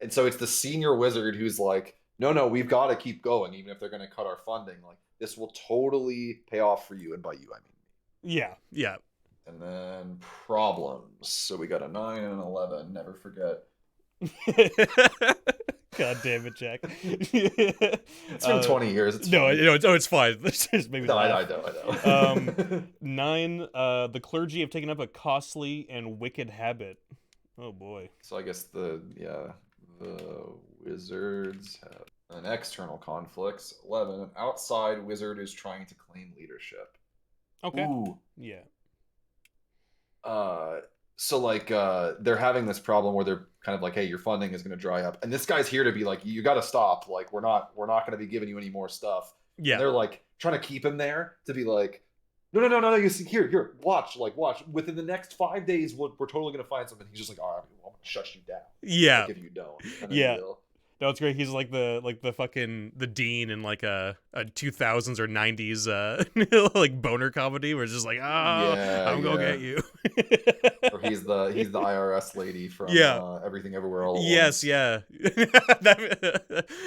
And so it's the senior wizard who's like, no, we've got to keep going, even if they're gonna cut our funding. Like, this will totally pay off for you, and by you I mean me. Yeah. Yeah. And then problems. So we got a 9 and an 11. Never forget. God damn it, Jack. It's been 20 years. It's no, fine. it's fine. Let's just maybe No, laugh. I know. 9. The clergy have taken up a costly and wicked habit. Oh boy. So I guess the wizards have an external conflicts. 11. An outside wizard is trying to claim leadership. Okay. Ooh. Yeah. So like they're having this problem where they're kind of like, hey, your funding is going to dry up, and this guy's here to be like, you got to stop. Like, we're not going to be giving you any more stuff. Yeah. And they're like trying to keep him there to be like, no. You see, here, watch. Within the next 5 days, we're totally going to find something. He's just like, all right, I'm going to shut you down. Yeah. Like, if you don't. Yeah. No, it's great. He's like the fucking the dean in like a 2000s or 90s like boner comedy where it's just like, I'm gonna get you. Or he's the IRS lady from Everything Everywhere All at Yes, Once. yeah.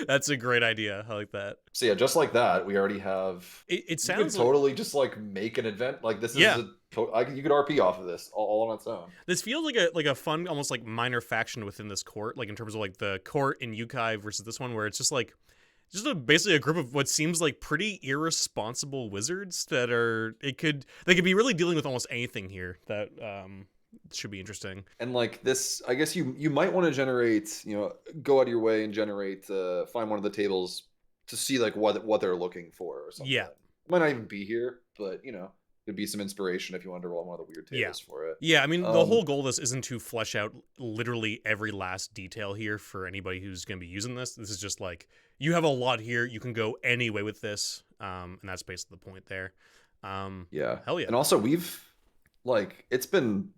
That's a great idea. I like that. So yeah, just like that, we already have. It sounds you could totally just like make an event like this. Is you could RP off of this all on its own. This feels like a fun, almost like minor faction within this court, like in terms of like the court in Yukai versus this one, where it's just like basically a group of what seems like pretty irresponsible wizards that they could be really dealing with almost anything here. That should be interesting. And like this, I guess you might want to generate, go out of your way and generate, find one of the tables to see like what they're looking for or something. Yeah, it might not even be here, but could be some inspiration if you wanted to roll one of the weird tables for it. Yeah, I mean, the whole goal of this isn't to flesh out literally every last detail here for anybody who's going to be using this. This is just like, you have a lot here. You can go any way with this. And that's basically the point there. Yeah. Hell yeah. And also it's been,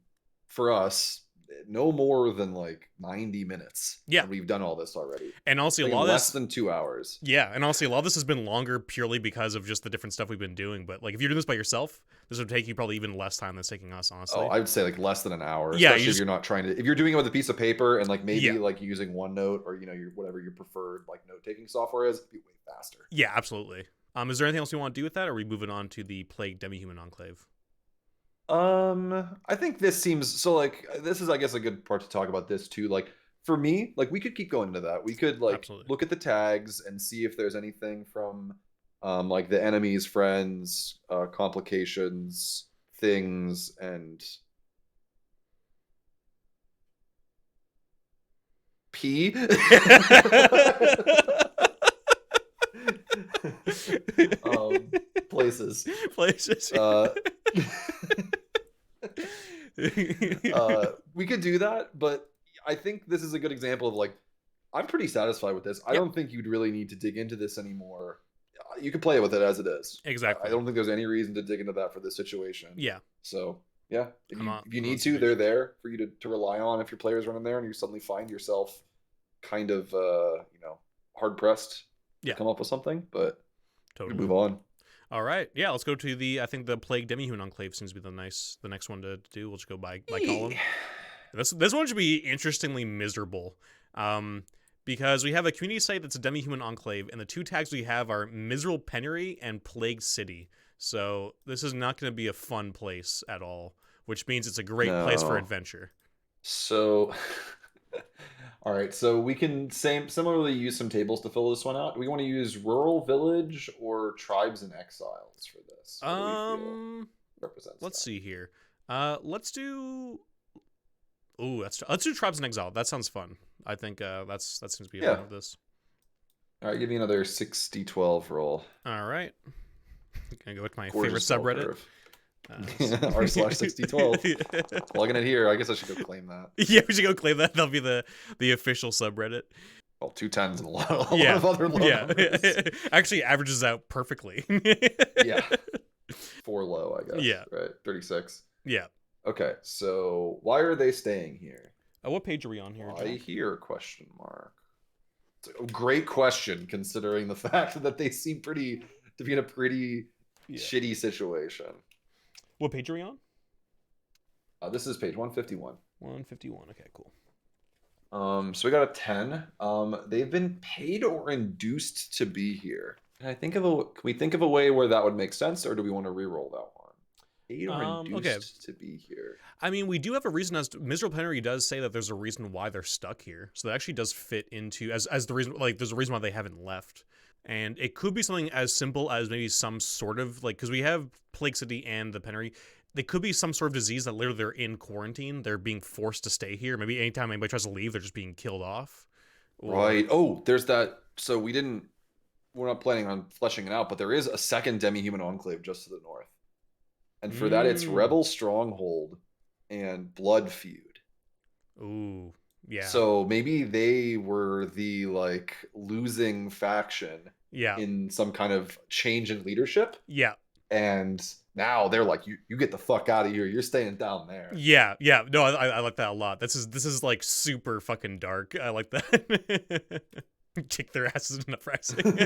for us, no more than like 90 minutes. Yeah. And we've done all this already. And honestly, a lot of less than 2 hours. Yeah, and honestly, a lot of this has been longer purely because of just the different stuff we've been doing. But like, if you're doing this by yourself, this would take you probably even less time than it's taking us, honestly. Oh, I would say like less than an hour. Yeah, especially if you're not trying to. If you're doing it with a piece of paper and like maybe like using OneNote or your whatever your preferred like note taking software is, it'd be way faster. Yeah, absolutely. Is there anything else you want to do with that, or are we moving on to the Plague Demi-Human Enclave? I think this seems so like this is I guess a good part to talk about this too. Like for me, like we could keep going into that. We could like look at the tags and see if there's anything from like the enemy's friends, complications, things, and P. Places. We could do that, but I think this is a good example of like, I'm pretty satisfied with this. I don't think you'd really need to dig into this anymore. You could play it with it as it is. Exactly. I don't think there's any reason to dig into that for this situation. Yeah. So Yeah, if you need to, Page. they're there for you to rely on if your player's running there and you suddenly find yourself kind of hard pressed to Yeah, come up with something. But we totally. move on. All right, yeah, let's go to the. I think the Plague Demihuman Enclave seems to be the next one to do. We'll just go by column. This one should be interestingly miserable, because we have a community site that's a Demi-Human Enclave, and the two tags we have are Miserable Penury and Plague City. So this is not going to be a fun place at all, which means it's a great place for No. adventure. So, all right. So we can similarly use some tables to fill this one out. Do we want to use rural village or tribes and exiles for this? What do we feel represents Let's that? see here. Let's do. Ooh, let's do Tribes in Exile. That sounds fun. I think that seems to be fun with this. All right, give me another 60-12 roll. All right. Gonna go with my Gorgeous favorite subreddit. r/6012. Plugging it here. I guess I should go claim that. Yeah, we should go claim that. That'll be the official subreddit. Well, 2 10s and a lot of other low numbers. Actually averages out perfectly. Yeah. 4 low, I guess. Yeah. Right. 36. Yeah. Okay, so why are they staying here? What page are we on here? Why here? Question mark. It's a great question, considering the fact that they seem to be in a pretty shitty situation. What page are we on? This is page 151. 151. Okay, cool. So we got a 10. They've been paid or induced to be here. Can we think of a way where that would make sense, or do we want to re-roll that one? Paid or induced to be here. I mean, we do have a reason. As Miserable Penury does say that there's a reason why they're stuck here, so that actually does fit into as the reason. Like, there's a reason why they haven't left, and it could be something as simple as maybe some sort of because we have Plague City and the Penury. They could be some sort of disease that literally they're in quarantine. They're being forced to stay here. Maybe anytime anybody tries to leave, they're just being killed off. Right. Oh, there's that. So we're not planning on fleshing it out, but there is a second demi-human enclave just to the north. And for that, it's Rebel Stronghold and Blood Feud. Ooh, yeah. So maybe they were the losing faction. Yeah. In some kind of change in leadership. Yeah. And now they're like, you get the fuck out of here. You're staying down there. Yeah. Yeah. No, I like that a lot. This is like super fucking dark. I like that. Kick their asses in the pricing.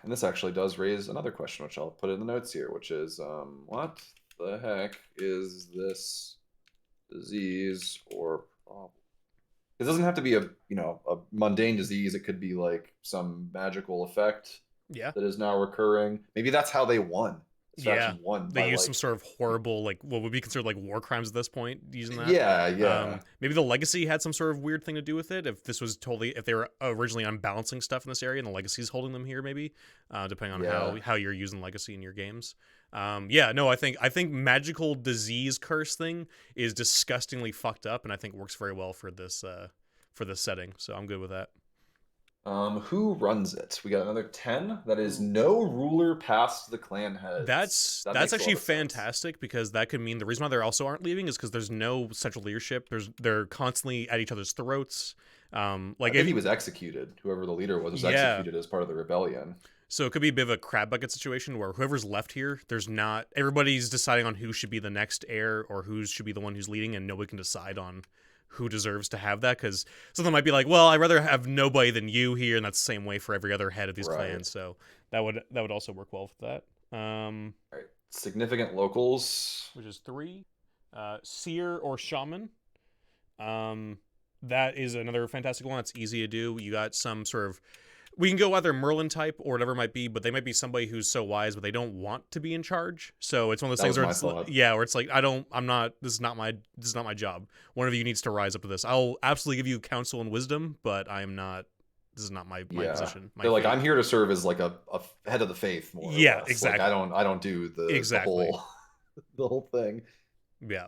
And this actually does raise another question, which I'll put in the notes here, which is, what the heck is this disease or problem? It doesn't have to be a mundane disease. It could be like some magical effect that is now recurring. Maybe that's how they won. They used some sort of horrible, what would be considered war crimes at this point, using that. Yeah. Maybe the legacy had some sort of weird thing to do with it. If they were originally unbalancing stuff in this area, and the legacy's holding them here, maybe, depending on how you're using legacy in your games. I think magical disease curse thing is disgustingly fucked up, and I think works very well for this setting. So I'm good with that. Who runs it? We got another 10. That is no ruler past the clan heads. That's actually fantastic, because that could mean the reason why they also aren't leaving is because there's no central leadership. They're constantly at each other's throats. I think he was executed. Whoever the leader was executed as part of the rebellion. So it could be a bit of a crab bucket situation where whoever's left here, everybody's deciding on who should be the next heir or who should be the one who's leading, and nobody can decide on who deserves to have that, because something might be like, well, I'd rather have nobody than you here, and that's the same way for every other head of these clans. So that would also work well with that. All right. Significant locals, which is 3, seer or shaman. That is another fantastic one. It's easy to do. You got some sort of, we can go either Merlin type or whatever it might be, but they might be somebody who's so wise, but they don't want to be in charge. So it's one of those things where it's like, this is not my job. One of you needs to rise up to this. I'll absolutely give you counsel and wisdom, but this is not my position. They're like, I'm here to serve as a head of the faith more. Yeah, exactly. I don't do the whole thing. Yeah.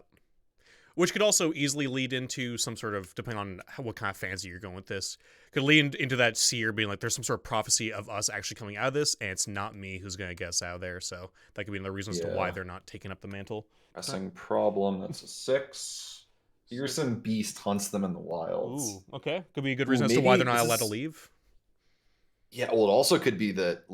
Which could also easily lead into some sort of, depending on what kind of fantasy you're going with this, could lead into that seer being like, there's some sort of prophecy of us actually coming out of this, and it's not me who's going to get us out of there. So that could be another reason as to why they're not taking up the mantle. Pressing problem. That's a 6. Fearsome beast hunts them in the wilds. Ooh, okay. Could be a good reason as to why they're not allowed to leave. Yeah, well, it also could be that,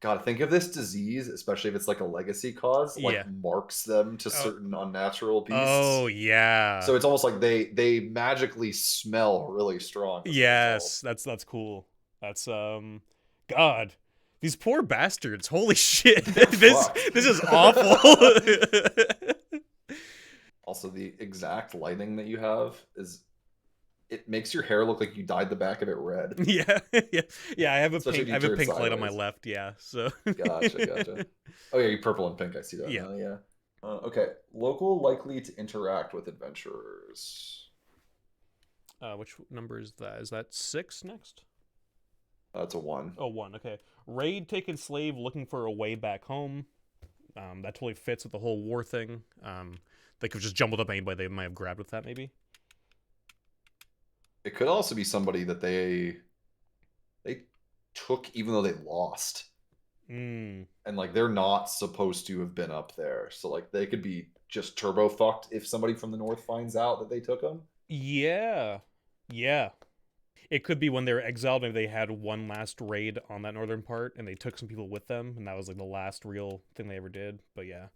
God, think of this disease, especially if it's like a legacy cause, Yeah. like marks them to Oh, certain unnatural oh beasts. yeah. So it's almost like they magically smell really strong as a result. Yes, that's cool. That's God. These poor bastards. Holy shit. They're This fucked. this is awful. Also, the exact lighting that you have is it makes your hair look like you dyed the back of it red, Yeah. Yeah. Yeah, especially if I you have a turn pink light on my sideways. left, yeah. So Gotcha, gotcha. Oh yeah, you purple and pink. I see that yeah. now. Yeah. Okay. Local likely to interact with adventurers. Which number is that? Is that 6 next? That's a one. Oh, one. Okay. Raid taken slave looking for a way back home. That totally fits with the whole war thing. They could have just jumbled up anybody they might have grabbed with that, maybe. It could also be somebody that they took even though they lost. Mm. And like they're not supposed to have been up there. So like they could be just turbo fucked if somebody from the north finds out that they took them. Yeah. Yeah. It could be when they were exiled, maybe they had one last raid on that northern part and they took some people with them, and that was like the last real thing they ever did. But yeah.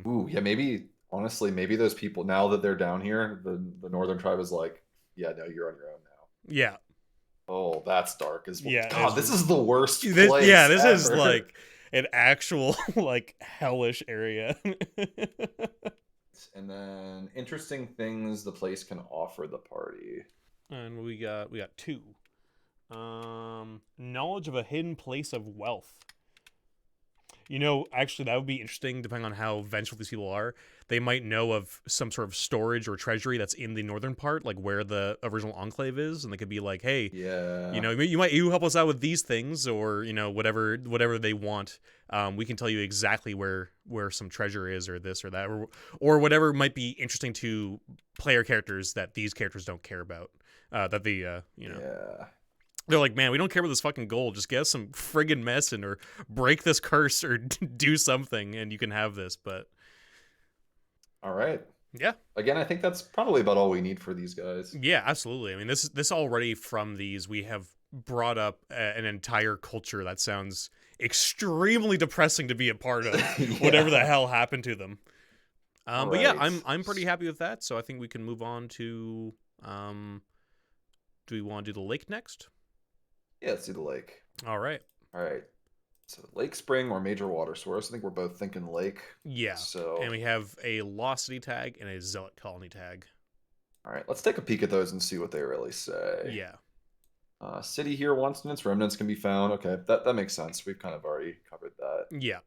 Ooh, yeah, maybe honestly, maybe those people now that they're down here, the northern tribe is like, yeah, no, you're on your own now. Yeah. Oh, that's dark as well. Yeah. God, this is the worst Yeah, place this is ever. like an actual like hellish area. And then interesting things the place can offer the party. And we got two. Knowledge of a hidden place of wealth. You know, actually, that would be interesting depending on how vengeful these people are. They might know of some sort of storage or treasury that's in the northern part, like where the original enclave is, and they could be like, "Hey, Yeah. you know, you help us out with these things, or you know, whatever they want. We can tell you exactly where some treasure is, or this or that, or whatever might be interesting to player characters that these characters don't care about. That the you know." Yeah. They're like, man, we don't care about this fucking gold. Just get us some friggin' medicine or break this curse or do something, and you can have this. But All right. yeah, Again, I think that's probably about all we need for these guys. yeah, absolutely. I mean, this already from these we have brought up an entire culture that sounds extremely depressing to be a part of. Yeah. Whatever the hell happened to them. But yeah, Right. I'm pretty happy with that. So I think we can move on to. Do we want to do the lake next? Yeah, let's do the lake. All right. All right. So lake spring or major water source. I think we're both thinking lake. Yeah. So And we have a lost city tag and a zealot colony tag. all right, let's take a peek at those and see what they really say. Yeah. City here once and its remnants can be found. Okay, that makes sense. We've kind of already covered that. Yeah.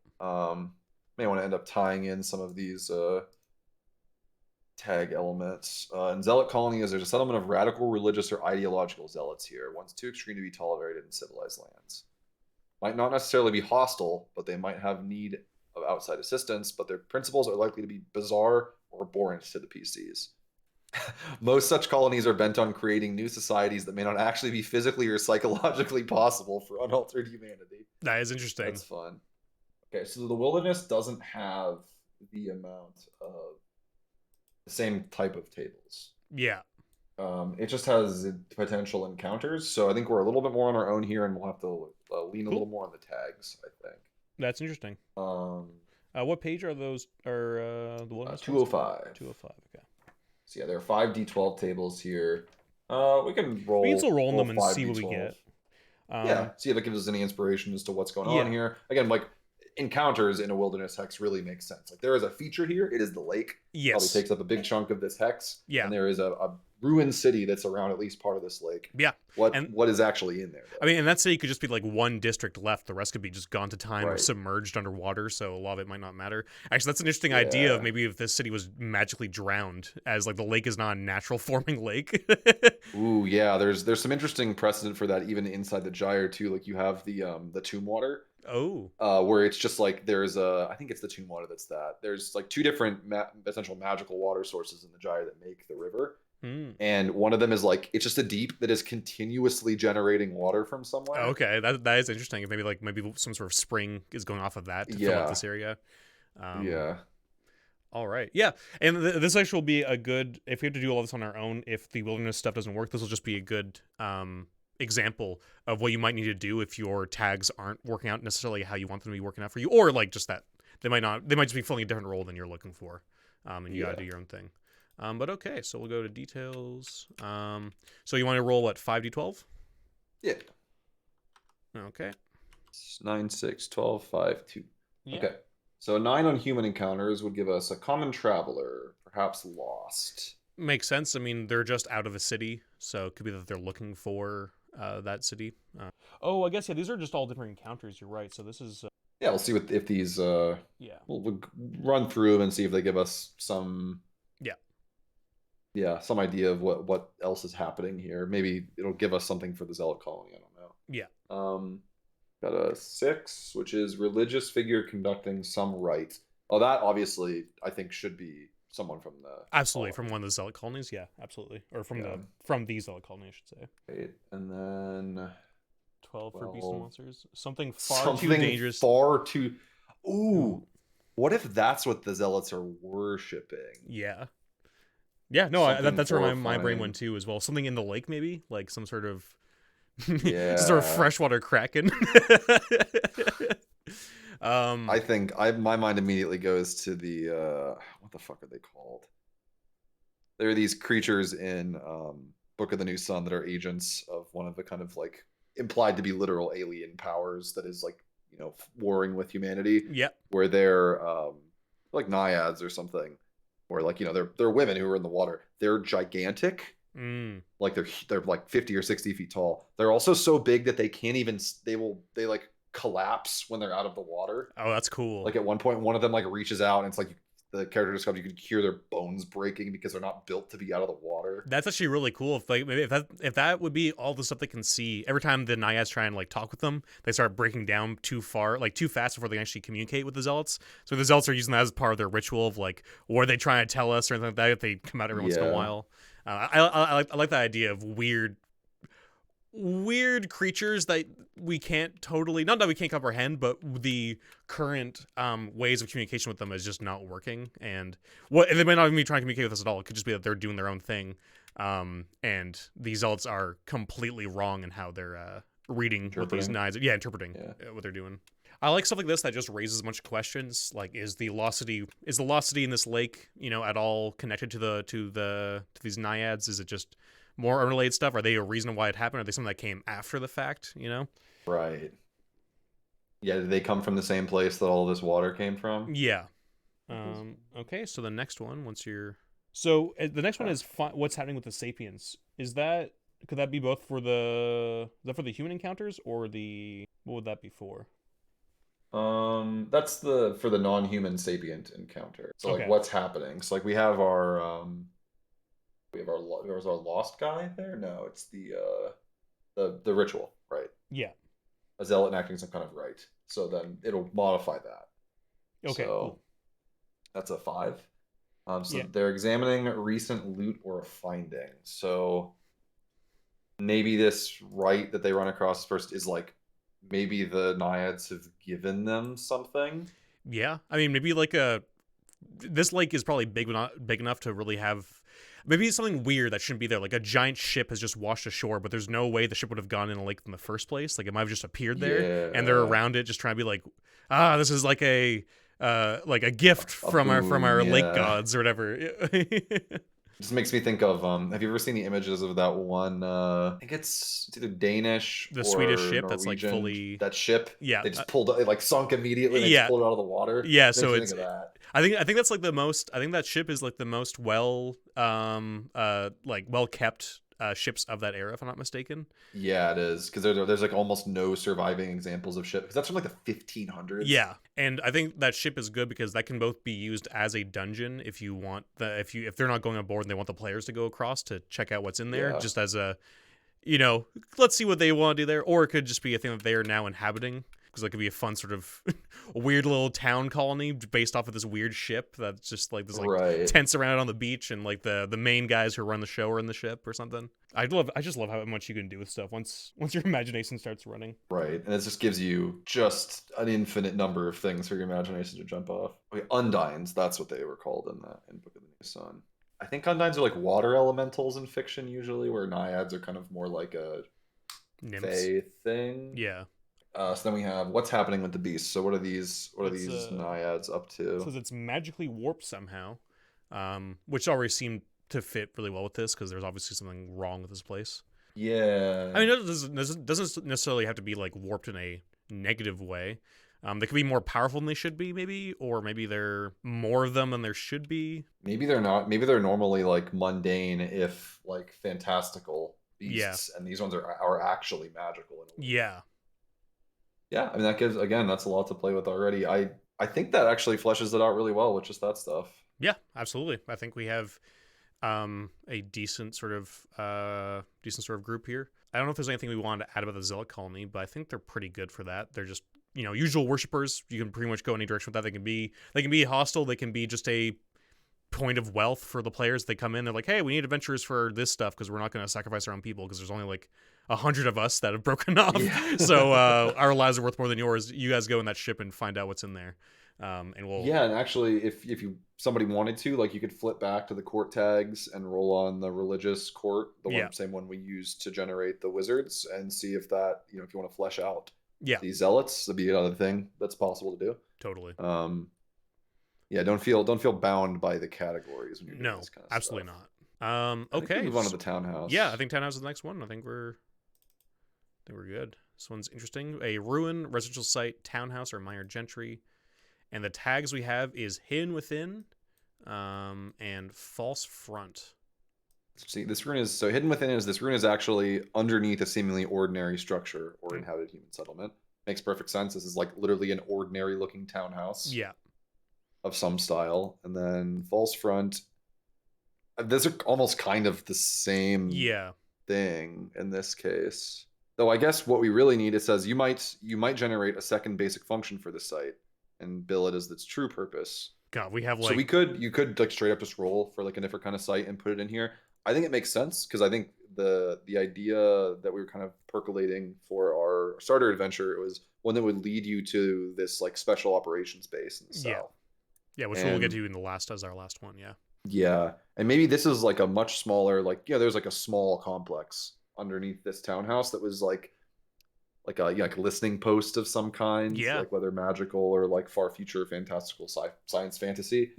May want to end up tying in some of these tag elements. In zealot colony is there's a settlement of radical religious or ideological zealots here, ones too extreme to be tolerated in civilized lands. Might not necessarily be hostile, but they might have need of outside assistance, but their principles are likely to be bizarre or abhorrent to the PCs. Most such colonies are bent on creating new societies that may not actually be physically or psychologically possible for unaltered humanity. That is interesting. That's fun. Okay, so the wilderness doesn't have the amount of the same type of tables. Yeah. It just has potential encounters, so I think we're a little bit more on our own here, and we'll have to lean a little more on the tags, I think. That's interesting. What page are those? Are the wilderness 205. 205. Okay. So yeah, there are 5 D12 tables here. We can roll. We can still roll them and 5 see what we D12. get. Yeah, see if it gives us any inspiration as to what's going on here. Again, like encounters in a wilderness hex really makes sense. Like there is a feature here. It is the lake. Yes. Probably takes up a big chunk of this hex. Yeah. And there is a ruined city that's around at least part of this lake. Yeah. What is actually in there? Though? I mean, and that city could just be like one district left. The rest could be just gone to time or Right. submerged underwater. So a lot of it might not matter. Actually, that's an interesting idea of maybe if this city was magically drowned, as like the lake is not a natural forming lake. Ooh, yeah. There's some interesting precedent for that even inside the Gyre too. Like you have the tomb water. Oh. Where it's just like there's I think it's the tomb water that's that. There's like 2 different essential magical water sources in the Gyre that make the river. And one of them is like it's just a deep that is continuously generating water from somewhere. Okay, that is interesting. If maybe some sort of spring is going off of that to fill up this area. Yeah. All right. Yeah, and this actually will be a good if we have to do all this on our own. If the wilderness stuff doesn't work, this will just be a good example of what you might need to do if your tags aren't working out necessarily how you want them to be working out for you, or like just that they might just be filling a different role than you're looking for, and you gotta do your own thing. But okay, so we'll go to details. So you want to roll what, 5d12? Yeah. Okay. 9, 6, 12, 5, 2. Yeah. Okay. So 9 on human encounters would give us a common traveler, perhaps lost. Makes sense. I mean, they're just out of a city, so it could be that they're looking for that city. Oh, I guess, yeah, these are just all different encounters. You're right. So this is... Yeah, we'll see if these... yeah. We'll run through them and see if they give us some... Yeah, some idea of what else is happening here. Maybe it'll give us something for the Zealot colony. I don't know. Yeah. Got a 6, which is religious figure conducting some rite. Oh, that obviously I think should be someone from the absolutely colony. From one of the Zealot colonies. Yeah, absolutely. Or from the Zealot colony, I should say. 8, and then 12 for beasts and monsters. Something too dangerous. Far too. Ooh, what if that's what the Zealots are worshipping? Yeah. Yeah, no, that's where my brain went too as well. Something in the lake, maybe, like some sort of sort of freshwater kraken. I think my mind immediately goes to the what the fuck are they called? There are these creatures in Book of the New Sun that are agents of one of the kind of like implied to be literal alien powers that is like, you know, warring with humanity. Yep. Where they're like naiads or something. Or like, you know, they're women who are in the water. They're gigantic. Like they're like 50 or 60 feet tall. They're also so big that they can't even they like collapse when they're out of the water. Oh, that's cool. Like at one point, one of them like reaches out and it's like the character describes you could hear their bones breaking because they're not built to be out of the water. That's actually really cool. If like maybe if that would be all the stuff they can see every time the naiads try and like talk with them, they start breaking down too far, like too fast before they can actually communicate with the Zealots. So the Zealots are using that as part of their ritual of like, what are they trying to tell us or anything like that? If they come out every once in a while. I like that idea of weird creatures that we can't totally, not that we can't comprehend, but the current ways of communication with them is just not working. And they might not even be trying to communicate with us at all. It could just be that they're doing their own thing. And these Zealots are completely wrong in how they're reading what these knives, interpreting what they're doing. I like stuff like this that just raises a bunch of questions. Like, is the Losity in this lake, you know, at all connected to these naiads? Is it just more unrelated stuff? Are they a reason why it happened? Are they something that came after the fact, you know? Right. Yeah, did they come from the same place that all this water came from? Yeah. Okay, so the next one, the next one is what's happening with the Sapiens. Could that be both for the human encounters, or what would that be for? That's for the non-human sapient encounter. So like what's happening? So like we have our lost guy there? No, it's the ritual, right? Yeah. A zealot enacting some kind of rite. So then it'll modify that. Okay. So cool. That's a 5. They're examining recent loot or a finding. So maybe this rite that they run across first is like maybe the naiads have given them something. Yeah, I mean maybe like this lake is probably big enough to really have. Maybe it's something weird that shouldn't be there. Like a giant ship has just washed ashore, but there's no way the ship would have gone in a lake in the first place. Like it might have just appeared there, and they're around it, just trying to be like, this is like a gift from our lake gods or whatever. Just makes me think of have you ever seen the images of that one? I think it's either Danish, the or Swedish ship Norwegian, that's like fully that ship. Yeah, they just pulled it, like sunk immediately. And they just pulled it out of the water. Yeah, so it's. I think that's like the most. I think that ship is like the most well kept ships of that era, if I'm not mistaken. Yeah, it is, because there's like almost no surviving examples of ships, because that's from like the 1500s. Yeah, and I think that ship is good because that can both be used as a dungeon if you want if they're not going on board and they want the players to go across to check out what's in there, just as a, you know, let's see what they want to do there, or it could just be a thing that they are now inhabiting. Because that could be a fun sort of weird little town colony based off of this weird ship that's just like there's tents around it on the beach, and like the main guys who run the show are in the ship or something. I just love how much you can do with stuff once your imagination starts running. Right, and it just gives you just an infinite number of things for your imagination to jump off. Okay, Undines, that's what they were called in Book of the New Sun. I think Undines are like water elementals in fiction usually, where naiads are kind of more like a Nymphs. Fae thing. Yeah. So then we have what's happening with the beasts. So what are these? What are It's, these naiads up to? says it's magically warped somehow, which already seemed to fit really well with this because there's obviously something wrong with this place. Yeah. I mean, it doesn't necessarily have to be like warped in a negative way. They could be more powerful than they should be, maybe, or maybe they're more of them than there should be. Maybe they're not. Maybe they're normally like mundane, if like fantastical beasts, and these ones are actually magical. Yeah. Yeah, I mean that gives that's a lot to play with already. I think that actually fleshes it out really well with just that stuff. Yeah, absolutely. I think we have a decent sort of group here. I don't know if there's anything we wanted to add about the Zealot colony, but I think they're pretty good for that. They're just, usual worshippers. You can pretty much go any direction with that. They can be hostile. They can be just a point of wealth for the players. They come in, they're like, hey, we need adventurers for this stuff because we're not going to sacrifice our own people because there's only like 100 of us that have broken off. Yeah. So our lives are worth more than yours. You guys go in that ship and find out what's in there. And we'll and actually if somebody wanted to, like, you could flip back to the court tags and roll on the religious court, the same one we used to generate the wizards, and see if that, if you want to flesh out these zealots, that'd be another thing that's possible to do. Totally. Don't feel bound by the categories when you're doing this kind of absolutely stuff. Not. Okay, move on to the townhouse. Yeah, I think townhouse is the next one. I think we're good. This one's interesting. A ruin, residential site, townhouse, or minor gentry. And the tags we have is Hidden Within, and False Front. See, this rune is Hidden Within this rune is actually underneath a seemingly ordinary structure or inhabited human settlement. Makes perfect sense. This is like literally an ordinary looking townhouse. Yeah. Of some style. And then False Front. Those are almost kind of the same thing in this case. Though I guess what we really need, it says you might generate a second basic function for the site and bill it as its true purpose. God, we have like... So you could like straight up just roll for like a different kind of site and put it in here. I think it makes sense because I think the idea that we were kind of percolating for our starter adventure, it was one that would lead you to this like special operations base in the south. Yeah, which we'll get to in as our last one, Yeah, and maybe this is like a much smaller, like, there's like a small complex underneath this townhouse that was like a listening post of some kind, like whether magical or like far future fantastical science fantasy.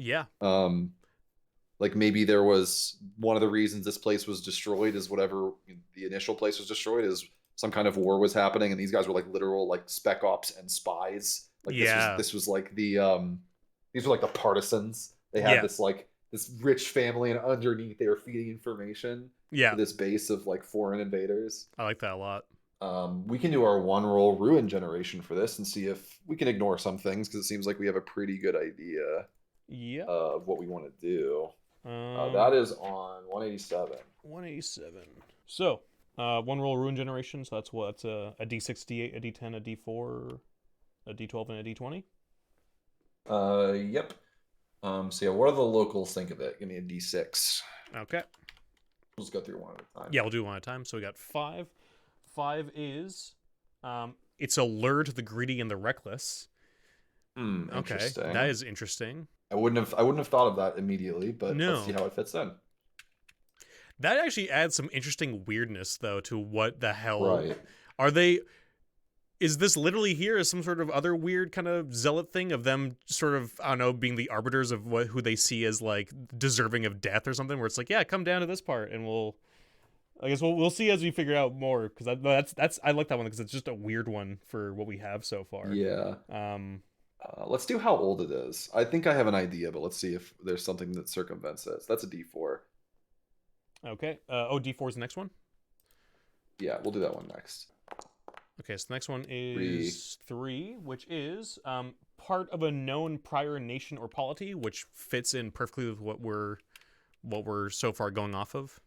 Like maybe there was one of the reasons this place was destroyed is whatever the initial place was destroyed is some kind of war was happening, and these guys were like literal like spec ops and spies. Like this was like the these were like the partisans. They had this like this rich family, and underneath they were feeding information to this base of like foreign invaders. I like that a lot. We can do our one roll ruin generation for this and see if we can ignore some things, because it seems like we have a pretty good idea of what we want to do. That is on 187. 187. So, one roll ruin generation. So that's what? That's a D6, D8, a D10, a D4, a D12, and a D20? Yep. So yeah, what do the locals think of it? Give me a D6. Okay. We'll just go through one at a time. Yeah, we'll do one at a time. So we got 5. 5 is, it's a lure to the greedy and the reckless. Okay, that is interesting. I wouldn't have thought of that immediately, but let's see how it fits in. That actually adds some interesting weirdness, though, to what the hell are they? Is this literally here as some sort of other weird kind of zealot thing of them sort of, I don't know, being the arbiters of who they see as like deserving of death or something, where it's like, yeah, come down to this part and I guess we'll see as we figure out more, because I like that one because it's just a weird one for what we have so far. Yeah. Let's do how old it is. I think I have an idea, but let's see if there's something that circumvents it. So that's a D4. Okay. D4 is the next one? Yeah, we'll do that one next. Okay, so the next one is 3, which is part of a known prior nation or polity, which fits in perfectly with what we're so far going off of.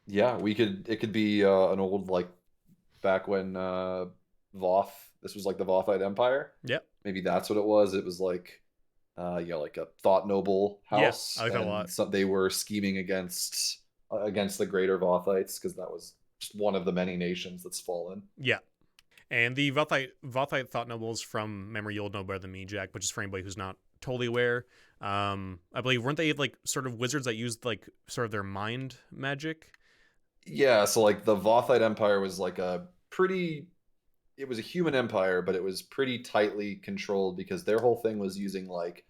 Yeah, it could be an old, like, back when Voth, this was like the Vothite Empire. Yep. Maybe that's what it was. It was like like a thought noble house. Yeah, I like that a lot. So they were scheming against the greater Vothites, because that was just one of the many nations that's fallen. Yeah. And the Vothite thought nobles, from memory, you'll know better than me, Jack, but just for anybody who's not totally aware, I believe, weren't they like sort of wizards that used like sort of their mind magic? Yeah, so like the Vothite Empire was like a pretty it was a human empire, but it was pretty tightly controlled because their whole thing was using like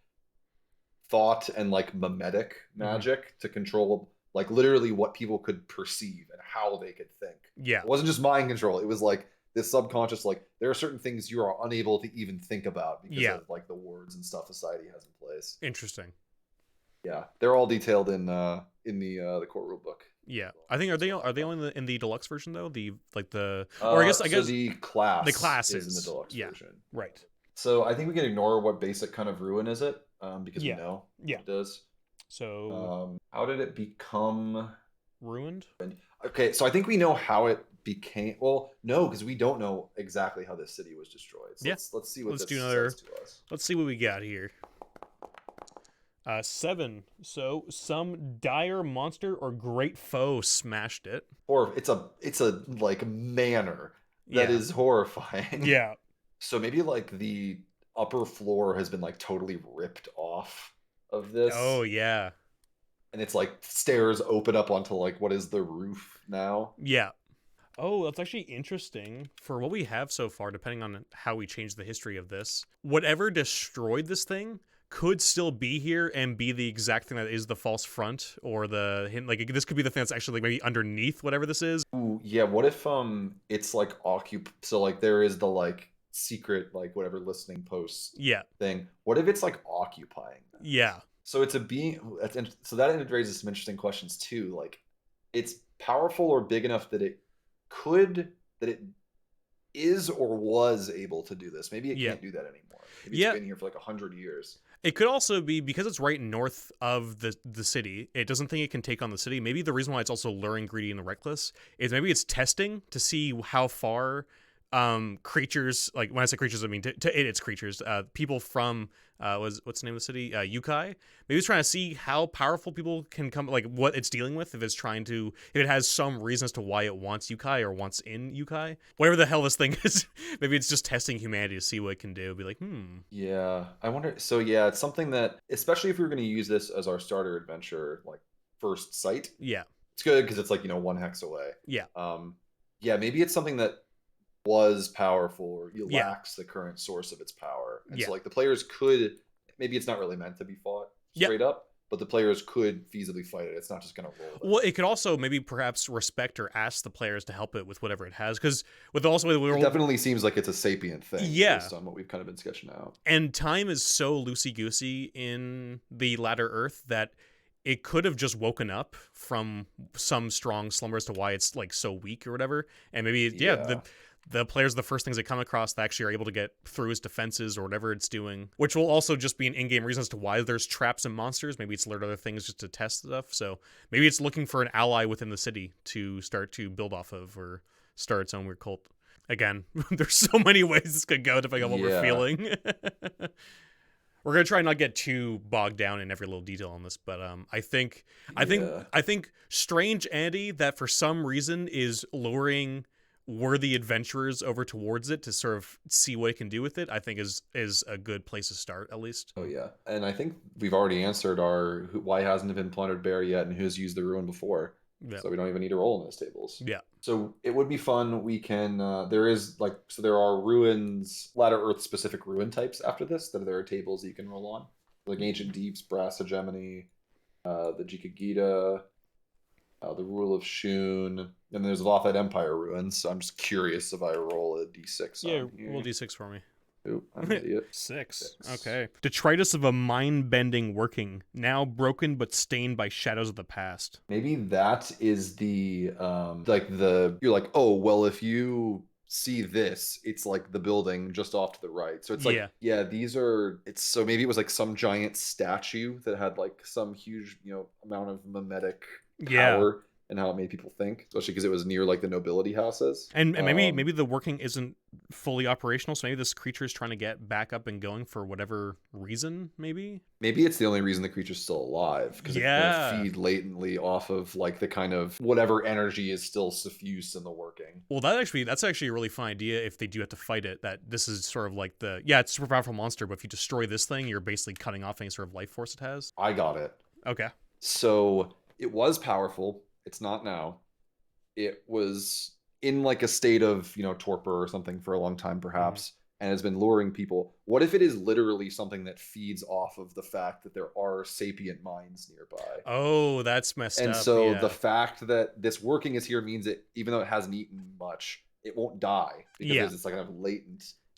thought and like mimetic Hmm. magic to control like literally what people could perceive and how they could think. Yeah. It wasn't just mind control. It was like this subconscious, like there are certain things you are unable to even think about because Yeah. of like the words and stuff society has in place. Interesting. Yeah, they're all detailed in the core rule book. Yeah, I think are they So, only in the deluxe version though? The like the or I so guess the the class is in the classes. deluxe Yeah. version. Right. So I think we can ignore what basic kind of ruin is it, because we Yeah. know Yeah. what it does. So How did it become? ruined. Okay, so I think we know how it became. Well, no, because we don't know exactly how this city was destroyed. So Yeah. let's see what Let's this do says another. to us. Let's see what we got here. 7. So some dire monster or great foe smashed it. Or it's a like manor that Yeah. is horrifying. Yeah. So maybe like the upper floor has been like totally ripped off of this, Oh yeah. and it's like stairs open up onto like what is the roof now. Yeah. Oh, that's actually interesting. For what we have so far, depending on how we change the history of this, whatever destroyed this thing could still be here and be the exact thing that is the false front or the hint. Like this could be the thing that's actually like maybe underneath whatever this is. Ooh, yeah. What if it's like so like there is the like secret like whatever listening post Yeah. thing. What if it's like occupying them? Yeah. So it's a being. So that raises some interesting questions too. Like, it's powerful or big enough that it is or was able to do this. Maybe it Yeah. can't do that anymore. Maybe it's Yeah. been here for like 100 years. It could also be because it's right north of the city. It doesn't think it can take on the city. Maybe the reason why it's also luring, greedy, and reckless is maybe it's testing to see how far creatures, like when I say creatures I mean to it it's creatures, people from what's the name of the city, Yukai. Maybe it's trying to see how powerful people can come, like what it's dealing with, if it has some reason as to why it wants Yukai or wants in Yukai, whatever the hell this thing is. Maybe it's just testing humanity to see what it can do. Be like, Yeah, I wonder. So yeah, it's something that, especially if we are going to use this as our starter adventure, like first sight, yeah. it's good because it's like 1 hex away. Yeah. Yeah, maybe it's something that was powerful or Yeah. lacks the current source of its power, and Yeah. so like the players could, maybe it's not really meant to be fought Yep. straight up, but the players could feasibly fight it. It's not just going to roll them. Well, it could also maybe perhaps respect or ask the players to help it with whatever it has, because with also the It world, definitely seems like it's a sapient thing, yeah, based on what we've kind of been sketching out. and time is so loosey goosey in the latter Earth that it could have just woken up from some strong slumber as to why it's like so weak or whatever, and maybe Yeah. the players, the first things they come across that actually are able to get through its defenses or whatever it's doing, which will also just be an in-game reason as to why there's traps and monsters. Maybe it's learned other things just to test stuff. So maybe it's looking for an ally within the city to start to build off of or start its own weird cult. Again, there's so many ways this could go depending on what we're Yeah. feeling. We're gonna try not get too bogged down in every little detail on this, but I think Strange Andy, that for some reason is luring worthy adventurers over towards it to sort of see what it can do with it, I think is a good place to start, at least. Oh yeah, and I think we've already answered our why hasn't it been plundered bare yet, and who's used the ruin before. Yeah. So we don't even need to roll in those tables. Yeah. So it would be fun. We can. There are ruins, Ladder Earth specific ruin types after this. That there are tables that you can roll on, like Ancient Deeps, Brass Hegemony, the Jikagita, the Rule of Shun, and there's Lothite Empire ruins. So I'm just curious if I roll a d6. Yeah, on here. roll d6 for me. Oop, I'm an idiot. 6. Okay. Detritus of a mind-bending working, now broken but stained by shadows of the past. Maybe that is the you're like, oh well, if you see this, it's like the building just off to the right. So it's like, yeah, so maybe it was like some giant statue that had like some huge, amount of mimetic power and how it made people think, especially because it was near like the nobility houses. And maybe the working isn't fully operational, so maybe this creature is trying to get back up and going for whatever reason, maybe it's the only reason the creature's still alive, because it can feed latently off of like the kind of whatever energy is still suffused in the working. Well, that's actually a really fun idea if they do have to fight it, that this is sort of like it's a super powerful monster, but if you destroy this thing, you're basically cutting off any sort of life force it has. I got it. Okay. So it was powerful. It's not now. it was in like a state of, torpor or something for a long time, Mhm. perhaps, and has been luring people. What if it is literally something that feeds off of the fact that there are sapient minds nearby? Oh, that's messed And up. so the Yeah. fact that this working is here means that even though it hasn't eaten much, it won't die because Yeah. there's this like kind of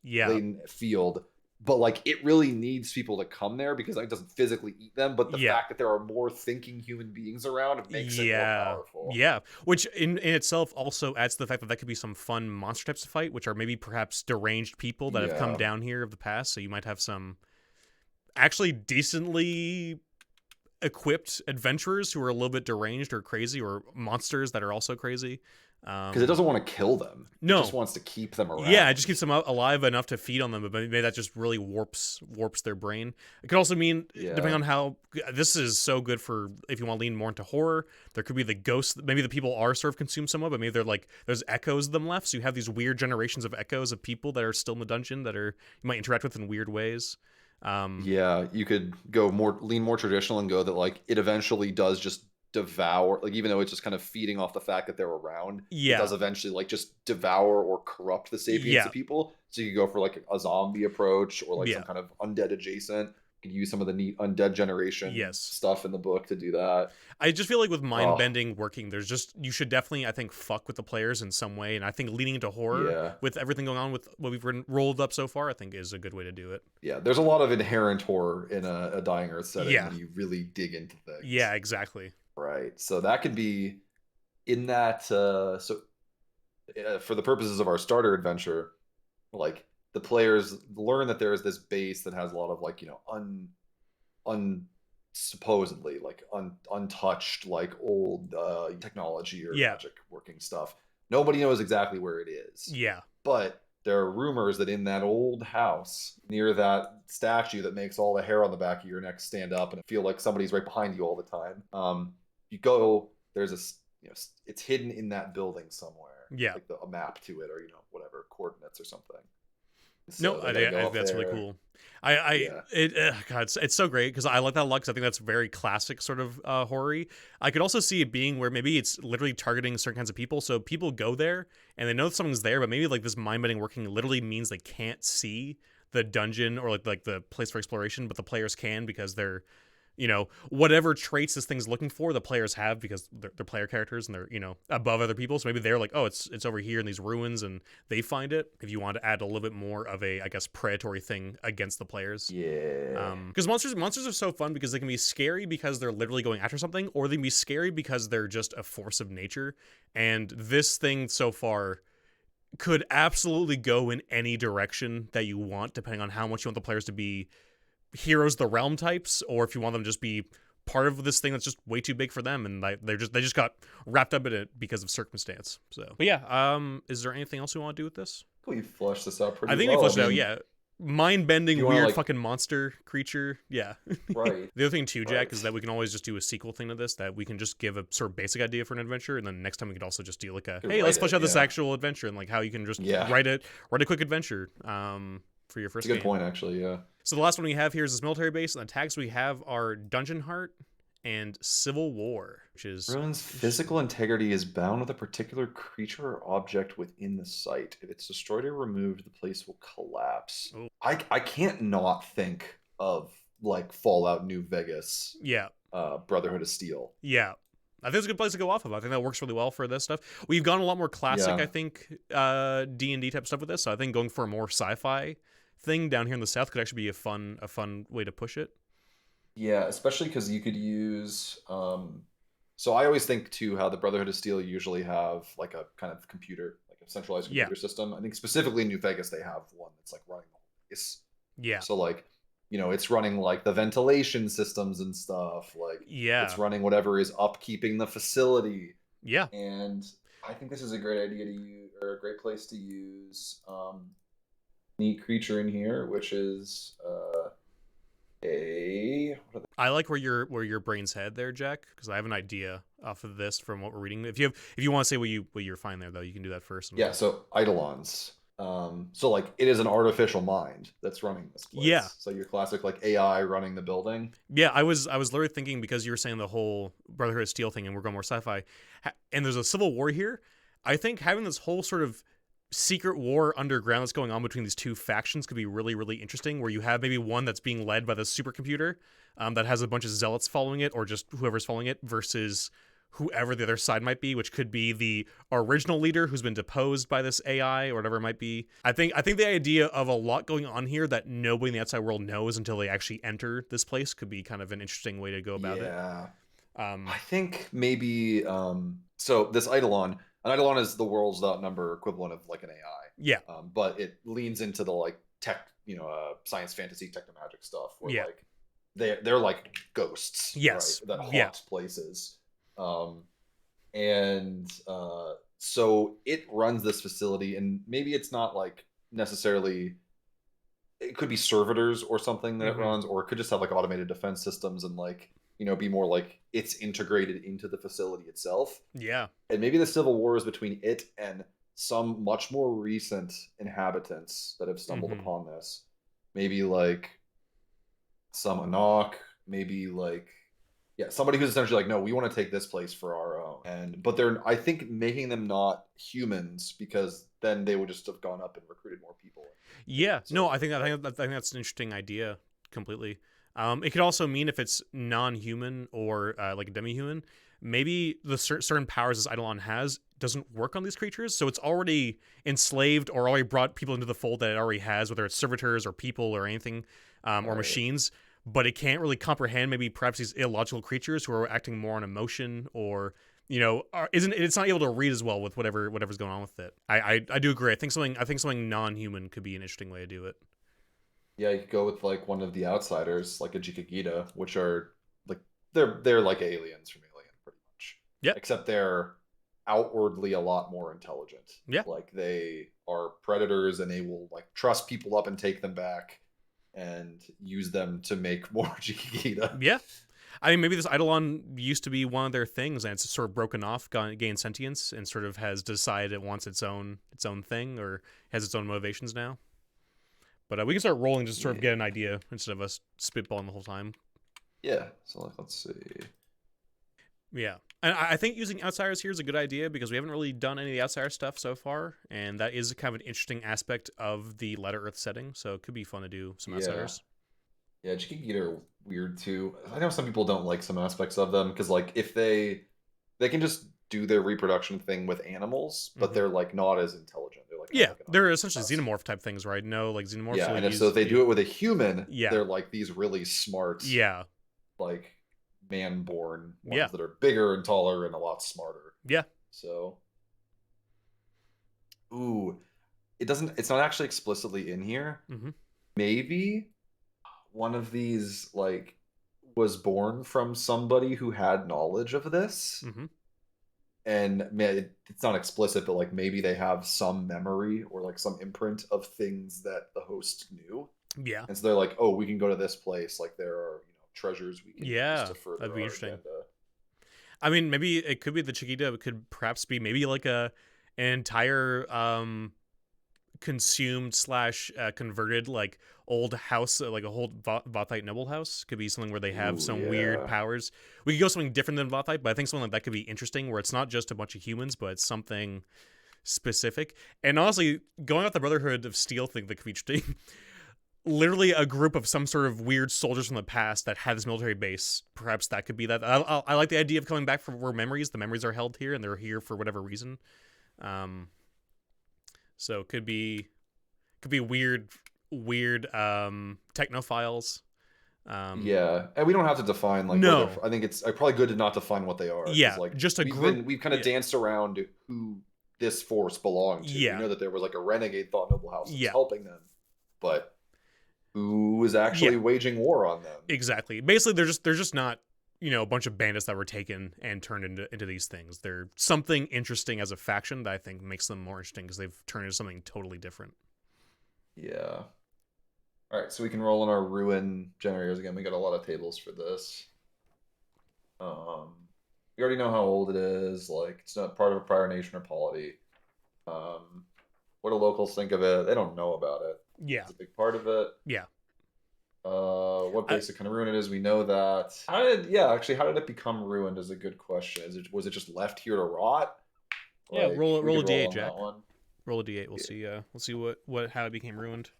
Yeah. latent field. But like it really needs people to come there because it doesn't physically eat them. But the Yeah. fact that there are more thinking human beings around makes it more Yeah. powerful. Yeah. Which in itself also adds to the fact that could be some fun monster types to fight, which are maybe perhaps deranged people that have come Yeah. down here of the past. So you might have some actually decently equipped adventurers who are a little bit deranged or crazy, or monsters that are also crazy. Because it doesn't want to kill them. It just No. wants to keep them Yeah, it just around. keeps them alive enough to feed on them, but maybe that just really warps their brain. It could also mean, depending Yeah. on how this is so good for if you want to lean more into horror, there could be the ghosts. Maybe the people are sort of consumed somewhat, but maybe they're like there's echoes of them left. So you have these weird generations of echoes of people that are still in the dungeon that are you might interact with in weird ways. Yeah, you could lean more traditional and go that like it eventually does just devour, like even though it's just kind of feeding off the fact that they're around, it Yeah, does eventually like just devour or corrupt the sapience yeah, of people. So you could go for like a zombie approach or like yeah, some kind of undead adjacent. You could use some of the neat undead generation yes. stuff in the book to do that. I just feel like with mind Oh, bending working, there's just you should definitely I think fuck with the players in some way, and I think leaning into horror yeah. with everything going on with what we've rolled up so far, I think is a good way to do it. Yeah, there's a lot of inherent horror in a Dying Earth setting Yeah, when you really dig into things. yeah, exactly. Right. So that could be in that. For the purposes of our starter adventure, like the players learn that there is this base that has a lot of like un supposedly like untouched like old technology or Yeah, magic working stuff. Nobody knows exactly where it is, yeah, but there are rumors that in that old house near that statue that makes all the hair on the back of your neck stand up and feel like somebody's right behind you all the time. You go, there's it's hidden in that building somewhere, yeah. like a map to it, or whatever coordinates or something. No, So they got to go up that's really there. cool. Yeah, God, it's so great because I like that a lot because I think that's very classic sort of horror. I could also see it being where maybe it's literally targeting certain kinds of people. So people go there and they know something's there, but maybe like this mind bending working literally means they can't see the dungeon or like the place for exploration, but the players can because they're whatever traits this thing's looking for, the players have because they're player characters and they're above other people. So maybe they're like, oh, it's over here in these ruins, and they find it. If you want to add a little bit more of a, I guess, predatory thing against the players, yeah, because monsters are so fun because they can be scary because they're literally going after something, or they can be scary because they're just a force of nature. And this thing so far could absolutely go in any direction that you want, depending on how much you want the players to be heroes the realm types, or if you want them to just be part of this thing that's just way too big for them and they just got wrapped up in it because of circumstance. So but yeah, is there anything else we want to do with this? we flushed this out I pretty think we well. I fleshed it out. mean, Yeah, if mind-bending you want to weird like, fucking monster creature. Yeah. right, The other thing too, Jack, is right, that we can always just do a sequel thing to this, that we can just give a sort of basic idea for an adventure, and then next time we could also just do like a you hey, write let's flesh it. out this Yeah, actual adventure, and like how you can just yeah, write a quick adventure for your it's first a good game. point actually. Yeah. So the last one we have here is this military base, and the tags we have are Dungeon Heart and Civil War, which is Ruin's physical integrity is bound with a particular creature or object within the site. If it's destroyed or removed, the place will collapse. oh I can't not think of like Fallout New Vegas, yeah, Brotherhood of Steel. yeah. I think it's a good place to go off of. I think that works really well for this stuff. We've gone a lot more classic, Yeah. I think, D&D type stuff with this. So I think going for a more sci-fi thing down here in the South could actually be a fun way to push it. Yeah, especially because you could use. So I always think too how the Brotherhood of Steel usually have like a kind of computer, like a centralized Yeah, computer system. I think specifically in New Vegas they have one that's like running the whole place. yeah, So like, it's running like the ventilation systems and stuff. Like it's yeah, running whatever is upkeeping the facility. yeah. And I think this is a great idea to use, or a great place to use neat creature in here, which is a what are I like where your brain's head there, Jack, because I have an idea off of this from what we're reading. If you want to say what you're fine there though, you can do that first. yeah, so Eidolons. So like it is an artificial mind that's running this Yeah. place. So your classic like AI running the building. Yeah, I was literally thinking, because you were saying the whole Brotherhood of Steel thing and we're going more sci-fi, and there's a civil war here. I think having this whole sort of secret war underground that's going on between these two factions could be really, really interesting, where you have maybe one that's being led by the supercomputer that has a bunch of zealots following it, or just whoever's following it, versus whoever the other side might be, which could be the original leader who's been deposed by this AI or whatever it might be. I think the idea of a lot going on here that nobody in the outside world knows until they actually enter this place could be kind of an interesting way to go about it. Yeah. Um, I think maybe so this Eidolon, an Eidolon is the world's without number equivalent of like an AI. yeah, But it leans into the like tech, science fantasy technomagic stuff where yeah, like they're like ghosts, yes, right? That haunt yeah, places. Um and so it runs this facility, and maybe it's not like necessarily, it could be servitors or something that it hmm, runs, or it could just have like automated defense systems and like be more like it's integrated into the facility itself. yeah, And maybe the civil war is between it and some much more recent inhabitants that have stumbled hmm, upon this. Maybe like some Anak, maybe like, yeah, somebody who's essentially like, no, we want to take this place for our own. And but they're, I think, making them not humans, because then they would just have gone up and recruited more people. yeah. No, So I think that's an interesting idea completely. It could also mean, if it's non-human or like a demi-human, maybe the certain powers this Eidolon has doesn't work on these creatures, so it's already enslaved or already brought people into the fold that it already has, whether it's servitors or people or anything, or right. machines. But it can't really comprehend maybe perhaps these illogical creatures who are acting more on emotion, or it's not able to read as well with whatever's going on with it. I do agree. I think something non-human could be an interesting way to do it. Yeah, you could go with like one of the outsiders, like a Jikagita, which are like they're like aliens from Alien, pretty much. Yeah, Except they're outwardly a lot more intelligent. yeah, Like they are predators, and they will like truss people up and take them back and use them to make more Jikagita. yeah. I mean, maybe this Eidolon used to be one of their things, and it's sort of broken off, gained sentience, and sort of has decided it wants its own thing, or has its own motivations now. But we can start rolling, just sort of Yeah. get an idea instead of us spitballing the whole time. Yeah. So like, let's see. Yeah. And I think using outsiders here is a good idea, because we haven't really done any of the outsider stuff so far, and that is kind of an interesting aspect of the Letter Earth setting, so it could be fun to do some Yeah. outsiders. Yeah, Jikagita are weird too. I know some people don't like some aspects of them, because like if they can just do their reproduction thing with animals, but Hmm. they're like not as intelligent. They're like, Yeah, like they're essentially us. xenomorph type things, right? No, like xenomorphs Yeah, will and if use so, if they the. do it with a human, Yeah, they're like these really smart, yeah, like man-born yeah, ones that are bigger and taller and a lot smarter. yeah. So, ooh, it doesn't. It's not actually explicitly in here. Hmm. Maybe one of these like was born from somebody who had knowledge of this, Hmm. and it's not explicit, but like maybe they have some memory or like some imprint of things that the host knew, Yeah, and so they're like, oh, we can go to this place, like there are treasures we can use yeah, to further that'd be our interesting. agenda. I mean, maybe it could be the Chiquita. It could perhaps be maybe like an entire consumed slash converted like old house, like a whole Vothite noble house. Could be something where they have Ooh, some weird yeah. powers. We could go something different than Vothite, but I think something like that could be interesting, where it's not just a bunch of humans, but it's something specific. And honestly, going off the Brotherhood of Steel thing that could be interesting. Literally a group of some sort of weird soldiers from the past that had this military base. Perhaps that could be that. I like the idea of coming back from where the memories are held here, and they're here for whatever reason. Um, so it could be weird technophiles. Yeah, and we don't have to define like where they're. No, I think it's probably good to not define what they are, because yeah, like just a group. we've kind of Yeah, danced around who this force belonged to. We yeah, know that there was like a renegade thought noble house that was yeah, helping them, but who was actually yeah. waging war on them? Exactly. Basically, they're just not a bunch of bandits that were taken and turned into these things. They're something interesting as a faction that I think makes them more interesting, because they've turned into something totally different. Yeah. All right, so we can roll in our ruin generators again. We got a lot of tables for this. We already know how old it is. Like it's not part of a prior nation or polity. Um, What do locals think of it? They don't know about it. Yeah. It's a big part of it. Yeah. What I, basic kind of ruin it is, we know that. How did it become ruined is a good question. Was it just left here to rot? yeah. Like, we Roll a could roll d8, on Jack. that one. Roll a d8. We'll Yeah. see. We'll see how it became ruined.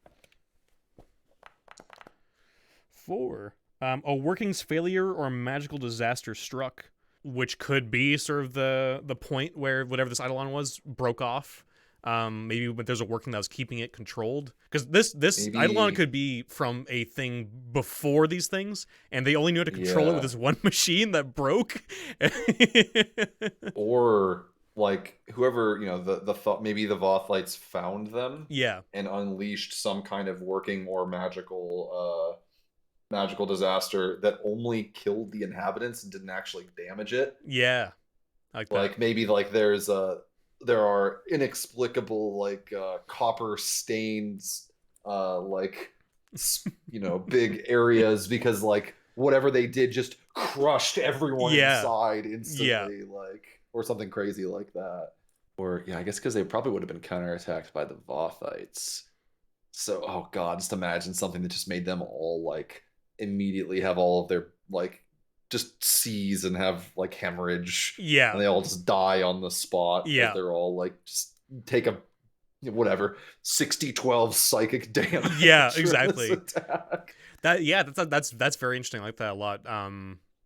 4. A working's failure or magical disaster struck, which could be sort of the point where whatever this eidolon was broke off. Maybe when there's a working that was keeping it controlled, because this eidolon could be from a thing before these things, and they only knew how to control it with this one machine that broke. Or like whoever, the thought, maybe the Vothlites found them Yeah. and unleashed some kind of working or magical disaster that only killed the inhabitants and didn't actually damage it. Yeah. Like that. Like maybe like there are inexplicable like copper stains, like big areas because like whatever they did just crushed everyone inside instantly, like, or something crazy like that. Or I guess because they probably would have been counterattacked by the Vothites. So, oh god, just imagine something that just made them all like immediately have all of their like just seize and have like hemorrhage. Yeah. And they all just die on the spot. Yeah. They're all like just take a whatever 60-12 psychic damage. Yeah, exactly. Attack. That's very interesting. I like that a lot.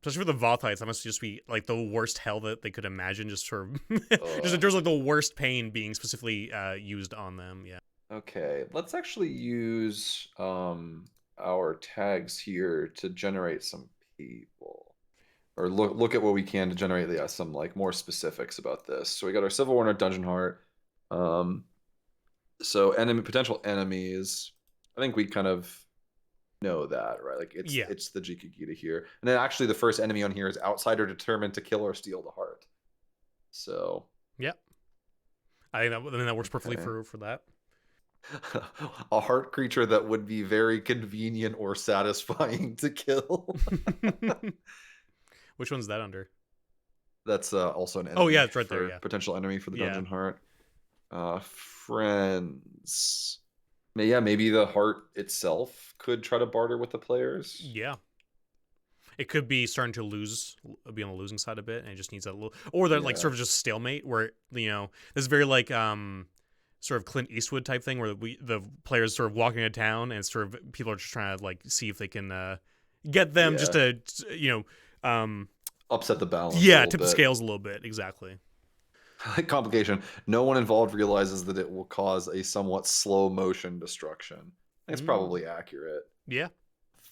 Especially for the Vothites, that must just be like the worst hell that they could imagine. Just for just in terms of like the worst pain being specifically used on them. Yeah. Okay, let's actually use our tags here to generate some people, or look at what we can to generate some like more specifics about this. So we got our Civil War and our Dungeon Heart. So potential enemies. I think we kind of know that, right? Like it's the Jikagita here, and then actually the first enemy on here is outsider determined to kill or steal the heart. So yeah, I think that works perfectly for that. A heart creature that would be very convenient or satisfying to kill. Which one's that under? That's also an enemy. Oh yeah, it's right there. Yeah, potential enemy for the Dungeon Heart. Friends. Yeah, maybe the heart itself could try to barter with the players. Yeah. It could be starting to be on the losing side a bit, and it just needs that little, or that like sort of just stalemate where this is very like sort of Clint Eastwood type thing where the players sort of walking into town and sort of people are just trying to like see if they can get them just to upset the balance. Yeah, tip the scales a little bit. Exactly. Complication. No one involved realizes that it will cause a somewhat slow motion destruction. It's probably accurate. Yeah.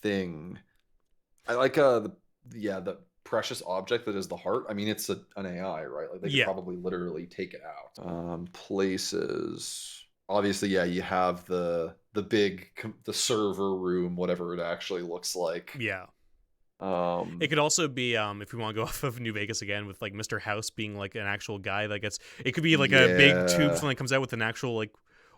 Thing. I like the precious object that is the heart. I mean, it's an AI, right? Like they could probably literally take it out. Places. Obviously, you have the server room, whatever it actually looks like. Yeah. It could also be if we want to go off of New Vegas again with like Mr. House being like an actual guy that gets, it could be like a big tube, something that comes out with an actual like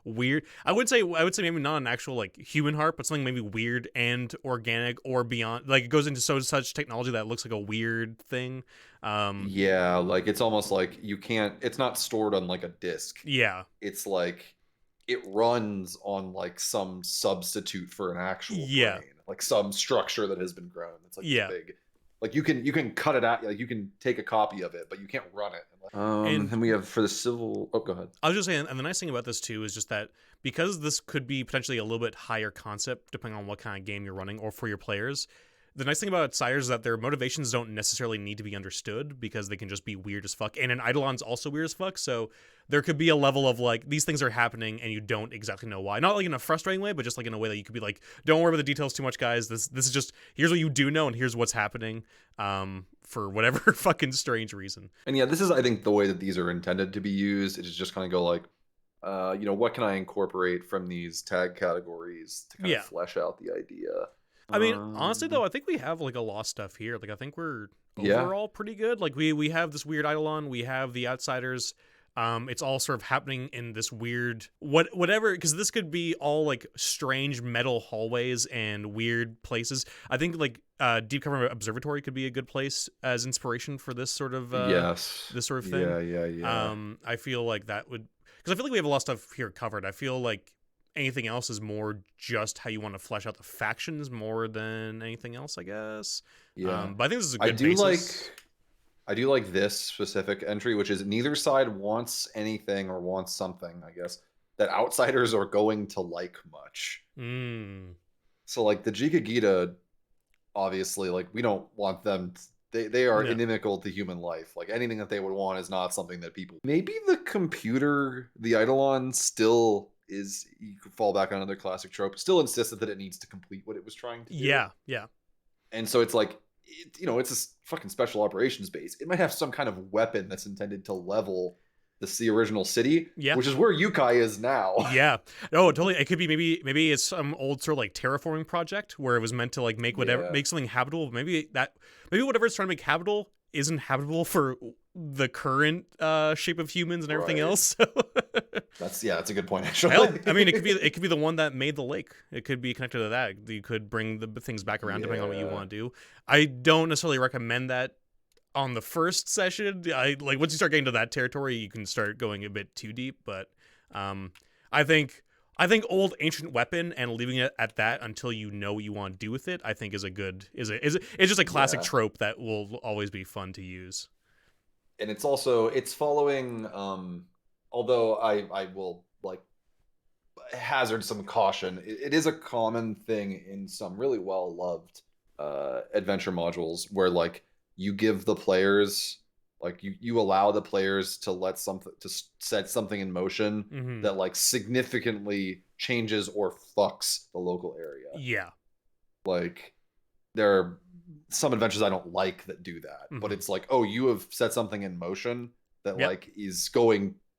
weird, I would say maybe not an actual like human heart, but something maybe weird and organic or beyond, like it goes into such technology that looks like a weird thing. Like it's almost like it's not stored on like a disc. It's like it runs on like some substitute for an actual brain, like some structure that has been grown. It's like big. Like you can cut it out. Like you can take a copy of it, but you can't run it. And then we have for the civil. Oh, go ahead. I was just saying, and the nice thing about this too is just that because this could be potentially a little bit higher concept depending on what kind of game you're running or for your players. The nice thing about Outsiders is that their motivations don't necessarily need to be understood because they can just be weird as fuck. And an Eidolon's also weird as fuck, so there could be a level of like, these things are happening and you don't exactly know why. Not like in a frustrating way, but just like in a way that you could be like, don't worry about the details too much, guys. This is just, here's what you do know and here's what's happening for whatever fucking strange reason. And this is, I think, the way that these are intended to be used. It is just kind of go like, what can I incorporate from these tag categories to kind of flesh out the idea? I mean, honestly, though, I think we have, like, a lot of stuff here. Like, I think we're overall pretty good. Like, we have this weird Eidolon. We have the Outsiders. It's all sort of happening in this weird... whatever, because this could be all, like, strange metal hallways and weird places. I think, like, Deep Cover Observatory could be a good place as inspiration for this sort of... this sort of thing. Yeah. I feel like that would... because I feel like we have a lot of stuff here covered. I feel like anything else is more just how you want to flesh out the factions more than anything else, I guess. Yeah. But I think this is a I good do basis. I do like this specific entry, which is neither side wants anything or wants something, I guess, that outsiders are going to like much. So like the Jikagita, obviously, like we don't want them. They are No. inimical to human life. Like anything that they would want is not something that people. Maybe the computer, the Eidolon, still is. You could fall back on another classic trope. Still insisted that it needs to complete what it was trying to do. Yeah, yeah. And so it's like, it's a fucking special operations base. It might have some kind of weapon that's intended to level the original city, Yeah. which is where Yukai is now. Yeah. Oh, totally. It could be maybe it's some old sort of like terraforming project where it was meant to like make whatever make something habitable. Maybe whatever it's trying to make habitable isn't habitable for the current shape of humans and everything else. That's a good point actually. Hell, I mean, it could be the one that made the lake. It could be connected to that. You could bring the things back around depending on what you want to do. I don't necessarily recommend that on the first session. I like once you start getting to that territory, you can start going a bit too deep. But I think old ancient weapon and leaving it at that until you know what you want to do with it, I think is it's just a classic trope that will always be fun to use. And it's following. Although I will like hazard some caution. It is a common thing in some really well loved adventure modules where like you give the players like you allow the players to set something in motion that like significantly changes or fucks the local area. Yeah. Like there are some adventures I don't like that do that, but it's like, oh, you have set something in motion that like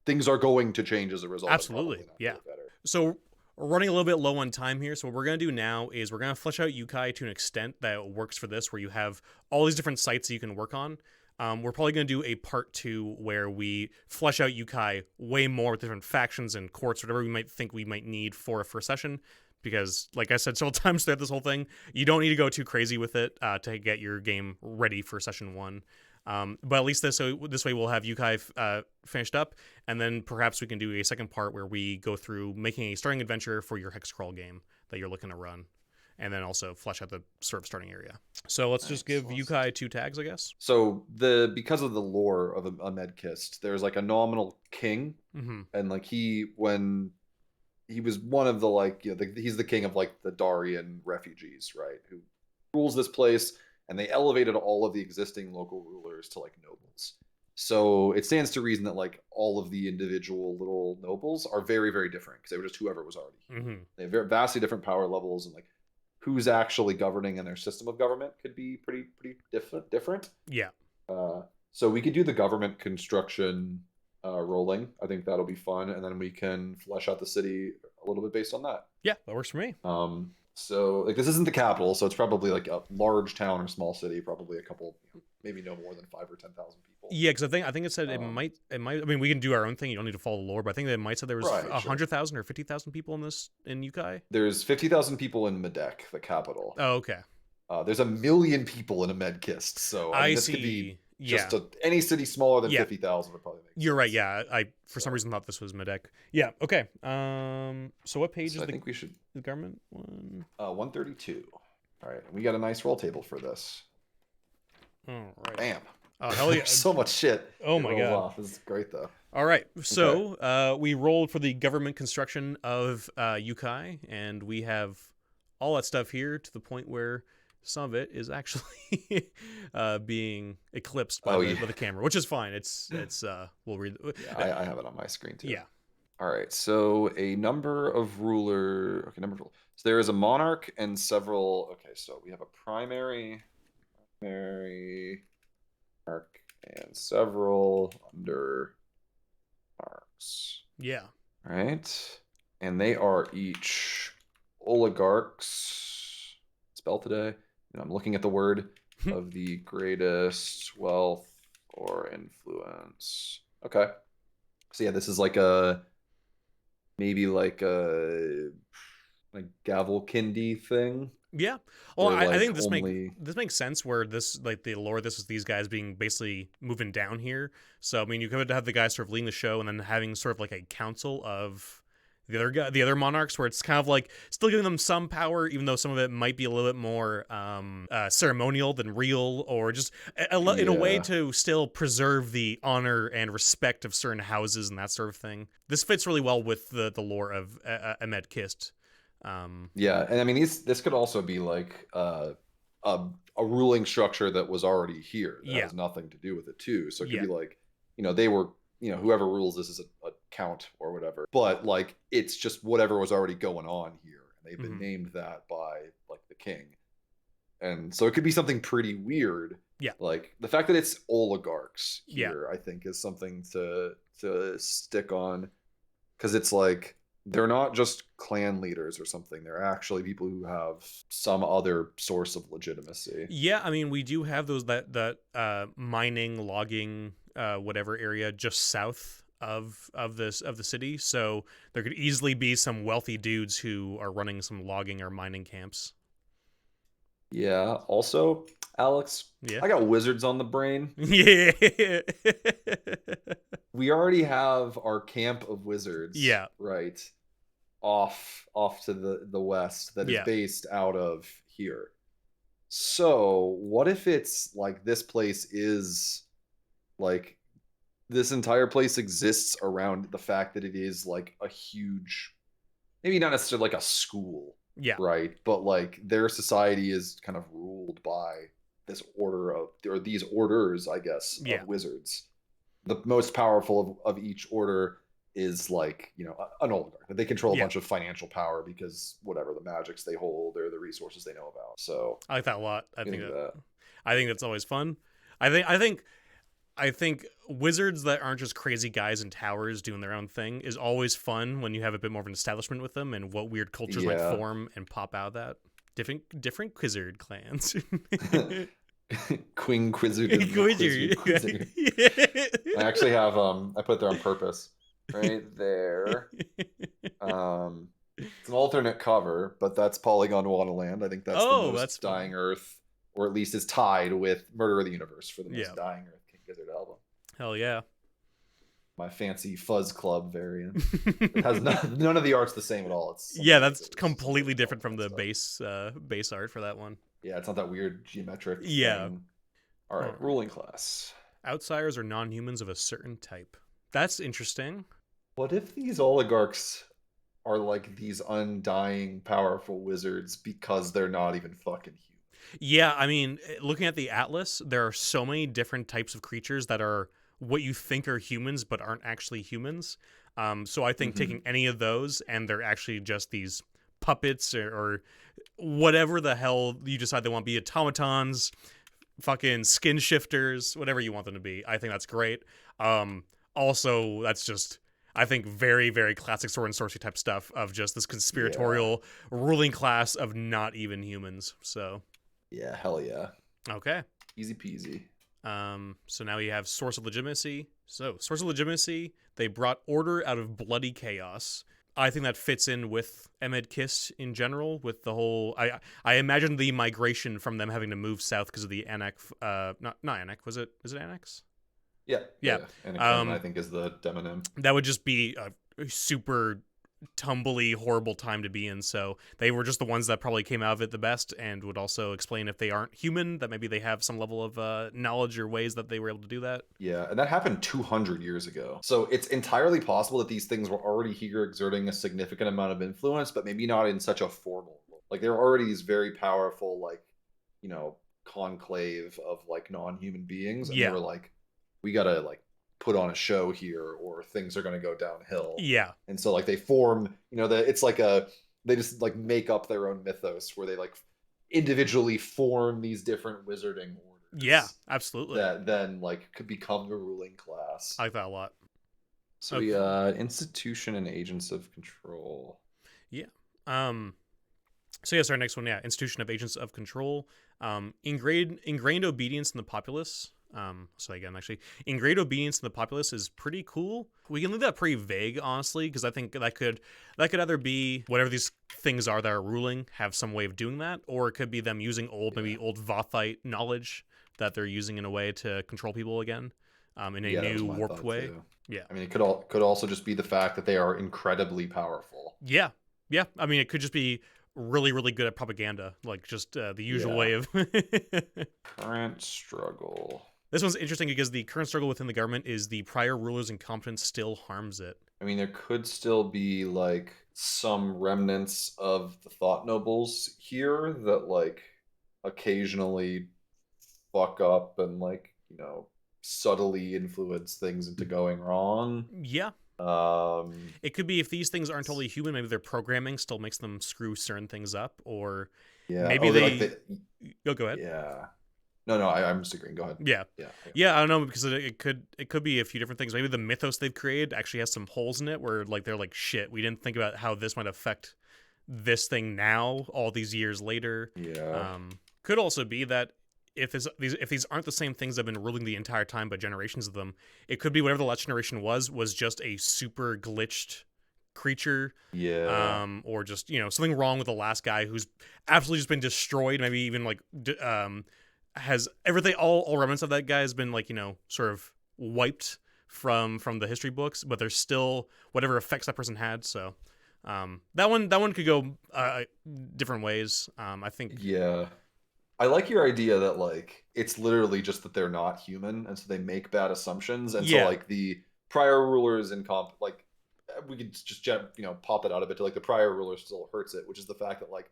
things are going to change as a result. Absolutely. Yeah. So we're running a little bit low on time here. So what we're going to do now is we're going to flesh out Yukai to an extent that works for this, where you have all these different sites that you can work on. We're probably going to do a part 2 where we flesh out Yukai way more with different factions and courts, whatever we might think we might need for a first session. Because, like I said several times throughout this whole thing, you don't need to go too crazy with it to get your game ready for session 1. But at least this way we'll have Yukai finished up, and then perhaps we can do a second part where we go through making a starting adventure for your Hexcrawl game that you're looking to run, and then also flesh out the sort of starting area. So let's just give Yukai 2 tags, I guess. So because of the lore of a Medkist, there's like a nominal king, and like when he was one of the like he's the king of like the Darian refugees, right? Who rules this place. And they elevated all of the existing local rulers to like nobles. So it stands to reason that like all of the individual little nobles are very, very different because they were just whoever was already here. They have vastly different power levels, and like who's actually governing and their system of government could be pretty different. Yeah. So we could do the government construction rolling. I think that'll be fun, and then we can flesh out the city a little bit based on that. Yeah, that works for me. So like this isn't the capital, so it's probably like a large town or small city, probably a couple, maybe no more than 5,000 or 10,000 people. Yeah, because I think it said it might. I mean, we can do our own thing. You don't need to follow the lore, but I think it might say there was 100,000 or 50,000 people in Yukai. There's 50,000 people in Medek, the capital. Oh, okay. There's 1 million people in a Medkist, so I mean, this could be just any city smaller than 50,000 would probably make sense. You're right. Yeah, I for some reason thought this was Medek. Yeah. Okay. So what page is I think we should the government one? 132. All right, we got a nice roll table for this. All right. Bam. Oh hell yeah! So much shit. Oh my god. Off. This is great though. All right. So we rolled for the government construction of Yukai, and we have all that stuff here to the point where some of it is actually being eclipsed by the camera, which is fine. It's we'll read. I have it on my screen too. Yeah. All right. So a number of ruler. Okay, number of. So there is a monarch and several. Okay, so we have a primary monarch and several under monarchs. Yeah. All right, and they are each oligarchs. Spell today. I'm looking at the word of the greatest wealth or influence. Okay. So yeah, this is like maybe like a Gavelkindi thing. Yeah. Well, Where I like think only this makes sense where this like the lore this is these guys being basically moving down here. So I mean you could have the guys sort of leading the show and then having sort of like a council of the other monarchs where it's kind of like still giving them some power even though some of it might be a little bit more ceremonial than real or just in a way yeah. to still preserve the honor and respect of certain houses and that sort of thing. This fits really well with the lore of Ahmed Kist. Yeah, and I mean this could also be like a ruling structure that was already here that Yeah. has nothing to do with it too. So it could Yeah. be like, they were, whoever rules this is a count or whatever. But like it's just whatever was already going on here. And they've been Mhm. named that by like the king. And so it could be something pretty weird. Yeah. Like the fact that it's oligarchs Yeah. here, I think is something to stick on. Because it's like they're not just clan leaders or something. They're actually people who have some other source of legitimacy. Yeah, I mean, we do have those that mining, logging, whatever area just south of the city. So there could easily be some wealthy dudes who are running some logging or mining camps. Yeah. Also, Alex, Yeah. I got wizards on the brain. Yeah. We already have our camp of wizards, Yeah. right? Off to the west that is Yeah. based out of here. So, what if it's like this place is like this entire place exists around the fact that it is like a huge, maybe not necessarily like a school, Yeah. right? But like their society is kind of ruled by this order of, or these orders, I guess, Yeah. of wizards. The most powerful of each order is like, an oligarch. They control a Yeah. bunch of financial power because whatever the magics they hold or the resources they know about. So I like that a lot. I think that. I think that's always fun. I think wizards that aren't just crazy guys in towers doing their own thing is always fun when you have a bit more of an establishment with them and what weird cultures might Yeah. form and pop out of that. Different wizard clans. Queen Quizzard. and the Wizard. Quizzard. I actually have I put it there on purpose. Right there. It's an alternate cover, but that's Polygon Wonderland. I think that's the most that's fun. Dying Earth, or at least is tied with Murder of the Universe for the most Yeah. Dying Earth King Gizzard album. Hell yeah. My fancy Fuzz Club variant. It has none of the art's the same at all. It's Yeah, that's completely different from the stuff. base art for that one. Yeah, it's not that weird geometric Yeah. thing. All right, ruling class. Outsiders are non-humans of a certain type. That's interesting. What if these oligarchs are like these undying, powerful wizards because they're not even fucking human? Yeah, I mean, looking at the Atlas, there are so many different types of creatures that are what you think are humans but aren't actually humans. So I think taking any of those and they're actually just these puppets or whatever the hell you decide they want to be, automatons, fucking skin shifters, whatever you want them to be. I think that's great. Also, that's just, I think, very, very classic sword and sorcery type stuff of just this conspiratorial ruling class of not even humans. So, yeah, hell yeah. Okay. Easy peasy. So now you have source of legitimacy. So, source of legitimacy, they brought order out of bloody chaos. I think that fits in with Ahmed Kist in general, with the whole. I imagine the migration from them having to move south because of the Anak. Not Anak. Is it Annex? Yeah. And I think is the demonym. That would just be a super tumbly, horrible time to be in. So they were just the ones that probably came out of it the best, and would also explain if they aren't human, that maybe they have some level of knowledge or ways that they were able to do that. Yeah, and that happened 200 years ago. So it's entirely possible that these things were already here exerting a significant amount of influence, but maybe not in such a formal. Like there were already these very powerful, like, conclave of like non-human beings, and they were like, we gotta like put on a show here or things are going to go downhill. Yeah. And so like they form, it's like they just like make up their own mythos where they like individually form these different wizarding orders. Yeah, absolutely. That then like could become the ruling class. I like that a lot. So we institution and agents of control. Yeah. So yes, our next one, institution of agents of control. Ingrained obedience in the populace. So again, actually, in great obedience to the populace is pretty cool. We can leave that pretty vague, honestly, because I think that could either be whatever these things are that are ruling have some way of doing that, or it could be them using maybe old Vothite knowledge that they're using in a way to control people again, in a new warped way. Too. Yeah. I mean, it could also just be the fact that they are incredibly powerful. Yeah. Yeah. I mean, it could just be really, really good at propaganda, like just the usual way of. Current struggle. This one's interesting because the current struggle within the government is the prior ruler's incompetence still harms it. I mean, there could still be like some remnants of the thought nobles here that like occasionally fuck up and like, you know, subtly influence things into going wrong. Yeah. It could be if these things aren't totally human, maybe their programming still makes them screw certain things up, or maybe go ahead. Yeah. No, I'm just agreeing. Go ahead. Yeah. I don't know, because it could be a few different things. Maybe the mythos they've created actually has some holes in it, where like they're like, shit, we didn't think about how this might affect this thing now, all these years later. Yeah. Could also be that if these aren't the same things that have been ruling the entire time, but generations of them, it could be whatever the last generation was just a super glitched creature. Yeah. Or just, you know, something wrong with the last guy who's absolutely just been destroyed. Maybe even like has everything, all remnants of that guy has been like, you know, sort of wiped from the history books, but there's still whatever effects that person had. So that one could go different ways. I think. Yeah. I like your idea that like it's literally just that they're not human, and so they make bad assumptions, and so like the prior rulers in like we could just, you know, pop it out a bit to like the prior ruler still hurts it, which is the fact that like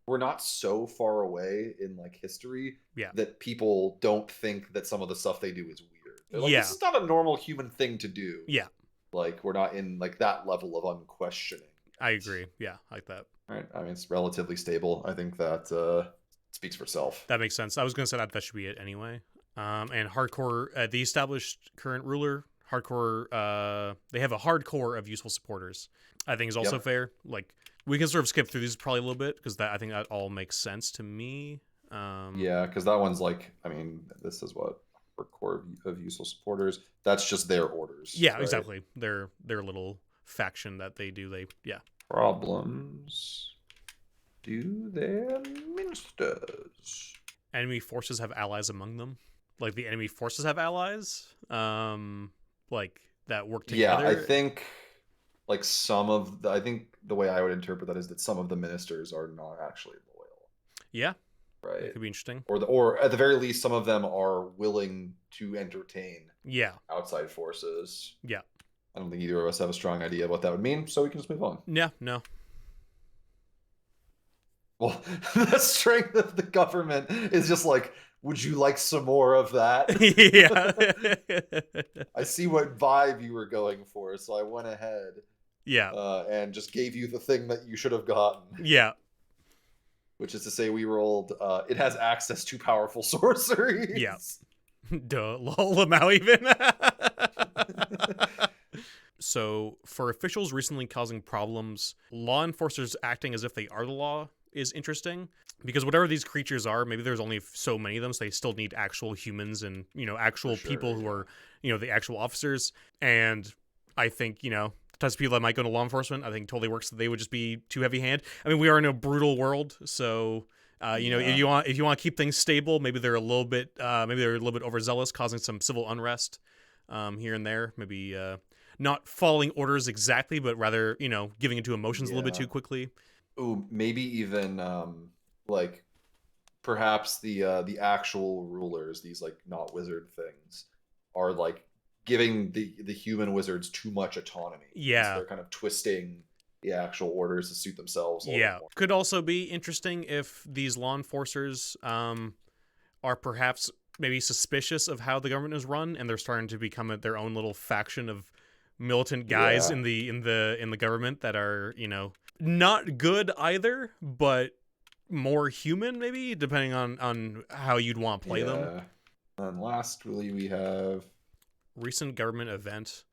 we're not so far away in like history that people don't think that some of the stuff they do is weird. They're like, this is not a normal human thing to do. Yeah. Like we're not in like that level of unquestioning. I agree. Yeah, I like that. All right. I mean, it's relatively stable. I think that speaks for itself. That makes sense. I was going to say that should be it anyway. And hardcore, the established current ruler, hardcore, they have a hardcore of useful supporters. I think is also fair. Like, we can sort of skip through these probably a little bit, because I think that all makes sense to me. Yeah, because that one's like, I mean, this is what hardcore of useful supporters. That's just their orders. Yeah, right? Exactly. Their little faction that they do. Problems. Do their ministers. Enemy forces have allies among them. Like the enemy forces have allies. Like that work together. Yeah, I think like I think the way I would interpret that is that some of the ministers are not actually loyal. Yeah. Right. It could be interesting. Or at the very least, some of them are willing to entertain outside forces. Yeah. I don't think either of us have a strong idea of what that would mean, so we can just move on. Yeah, no. Well, the strength of the government is just like, would you like some more of that? Yeah. I see what vibe you were going for, so I went ahead. Yeah. And just gave you the thing that you should have gotten. Yeah. Which is to say, we rolled, it has access to powerful sorceries. Yeah. Duh, lol, Lamau even. So, for officials recently causing problems, law enforcers acting as if they are the law is interesting, because whatever these creatures are, maybe there's only so many of them, so they still need actual humans and, you know, actual people who are, you know, the actual officers. And I think, you know, the types of people that might go to law enforcement, I think totally works that they would just be too heavy hand. I mean, we are in a brutal world, so you know, if you want to keep things stable, maybe they're a little bit overzealous, causing some civil unrest here and there. Maybe not following orders exactly, but rather, you know, giving into emotions a little bit too quickly. Ooh, maybe even like perhaps the actual rulers, these like not wizard things, are like giving the human wizards too much autonomy. Yeah, so they're kind of twisting the actual orders to suit themselves. Yeah, could also be interesting if these law enforcers are perhaps maybe suspicious of how the government is run, and they're starting to become their own little faction of militant guys in the government that are, you know, not good either, but more human, maybe, depending on how you'd want to play them. And lastly, we have recent government event.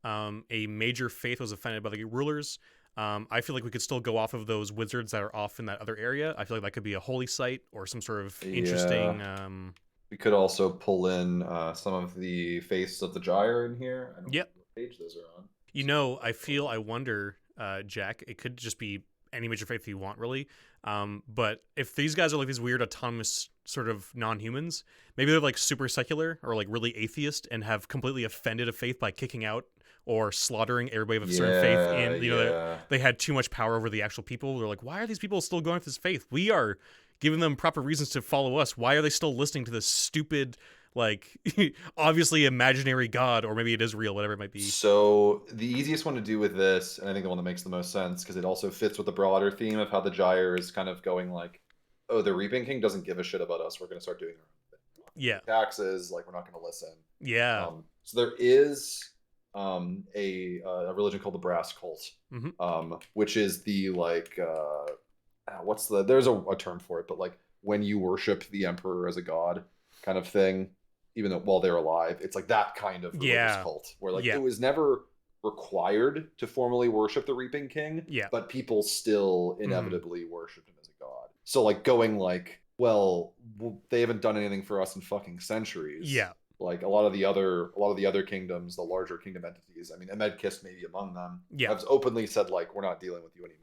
A major faith was offended by the rulers. I feel like we could still go off of those wizards that are off in that other area. I feel like that could be a holy site or some sort of interesting. We could also pull in some of the faces of the Gyre in here. I don't know Yep. what page those are on. I wonder, Jack, it could just be any major faith you want, really. But if these guys are like these weird autonomous sort of non-humans, maybe they're like super secular or like really atheist and have completely offended a faith by kicking out or slaughtering everybody of a certain faith in, they had too much power over the actual people. They're like, why are these people still going with this faith? We are giving them proper reasons to follow us. Why are they still listening to this stupid, like, obviously imaginary god, or maybe it is real, whatever it might be? So the easiest one to do with this, and I think the one that makes the most sense, because it also fits with the broader theme of how the Gyre is kind of going like, oh, the Reaping King doesn't give a shit about us. We're going to start doing our own thing. Yeah. Taxes, like, we're not going to listen. Yeah. So there is a religion called the Brass Cult, which is the like there's a term for it, but like when you worship the emperor as a god kind of thing, even though while they're alive, it's like that kind of religious cult where like it was never required to formally worship the Reaping King, but people still inevitably worshiped him as a god. So like going like, well, they haven't done anything for us in fucking centuries. Yeah. Like a lot of the other kingdoms, the larger kingdom entities, I mean, Emedkist may be among them, have openly said like, we're not dealing with you anymore.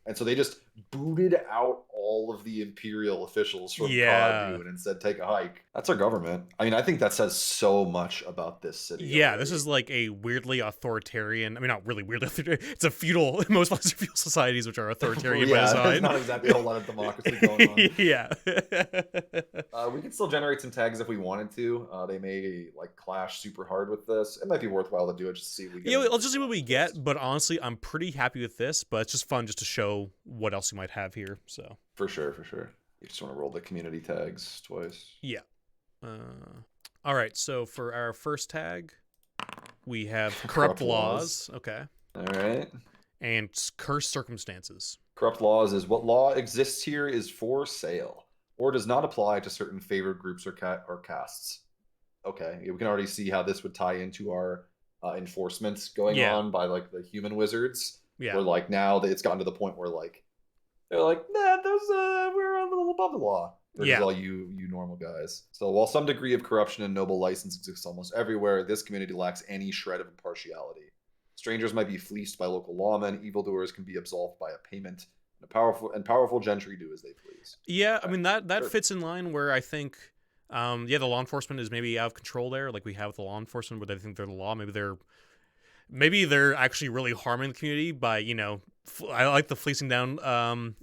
And so they just booted out all of the imperial officials from Kadun and said, take a hike. That's our government. I mean, I think that says so much about this city. Yeah, already. This is like a weirdly authoritarian, I mean, not really weirdly authoritarian, it's a feudal, most of feudal societies which are authoritarian by design. There's not exactly a whole lot of democracy going on. Yeah. We could still generate some tags if we wanted to. They may like clash super hard with this. It might be worthwhile to do it just to see if we get. Yeah, let's just see what we get, but honestly, I'm pretty happy with this, but it's just fun just to show what else you might have here. So for sure. You just want to roll the community tags twice. Yeah. All right, so for our first tag, we have corrupt laws. Okay. All right. And cursed circumstances. Corrupt laws is what law exists here is for sale or does not apply to certain favored groups or castes. Okay, we can already see how this would tie into our enforcement going on by like the human wizards. Yeah. Where like now it's gotten to the point where like they're like, nah, we're a little above the law. Versus all you normal guys. So while some degree of corruption and noble license exists almost everywhere, this community lacks any shred of impartiality. Strangers might be fleeced by local lawmen. Evildoers can be absolved by a payment. And powerful gentry do as they please. Yeah, I mean that fits in line where I think, the law enforcement is maybe out of control there. Like we have the law enforcement, where they think they're the law. Maybe they're actually really harming the community by, I like the fleecing down.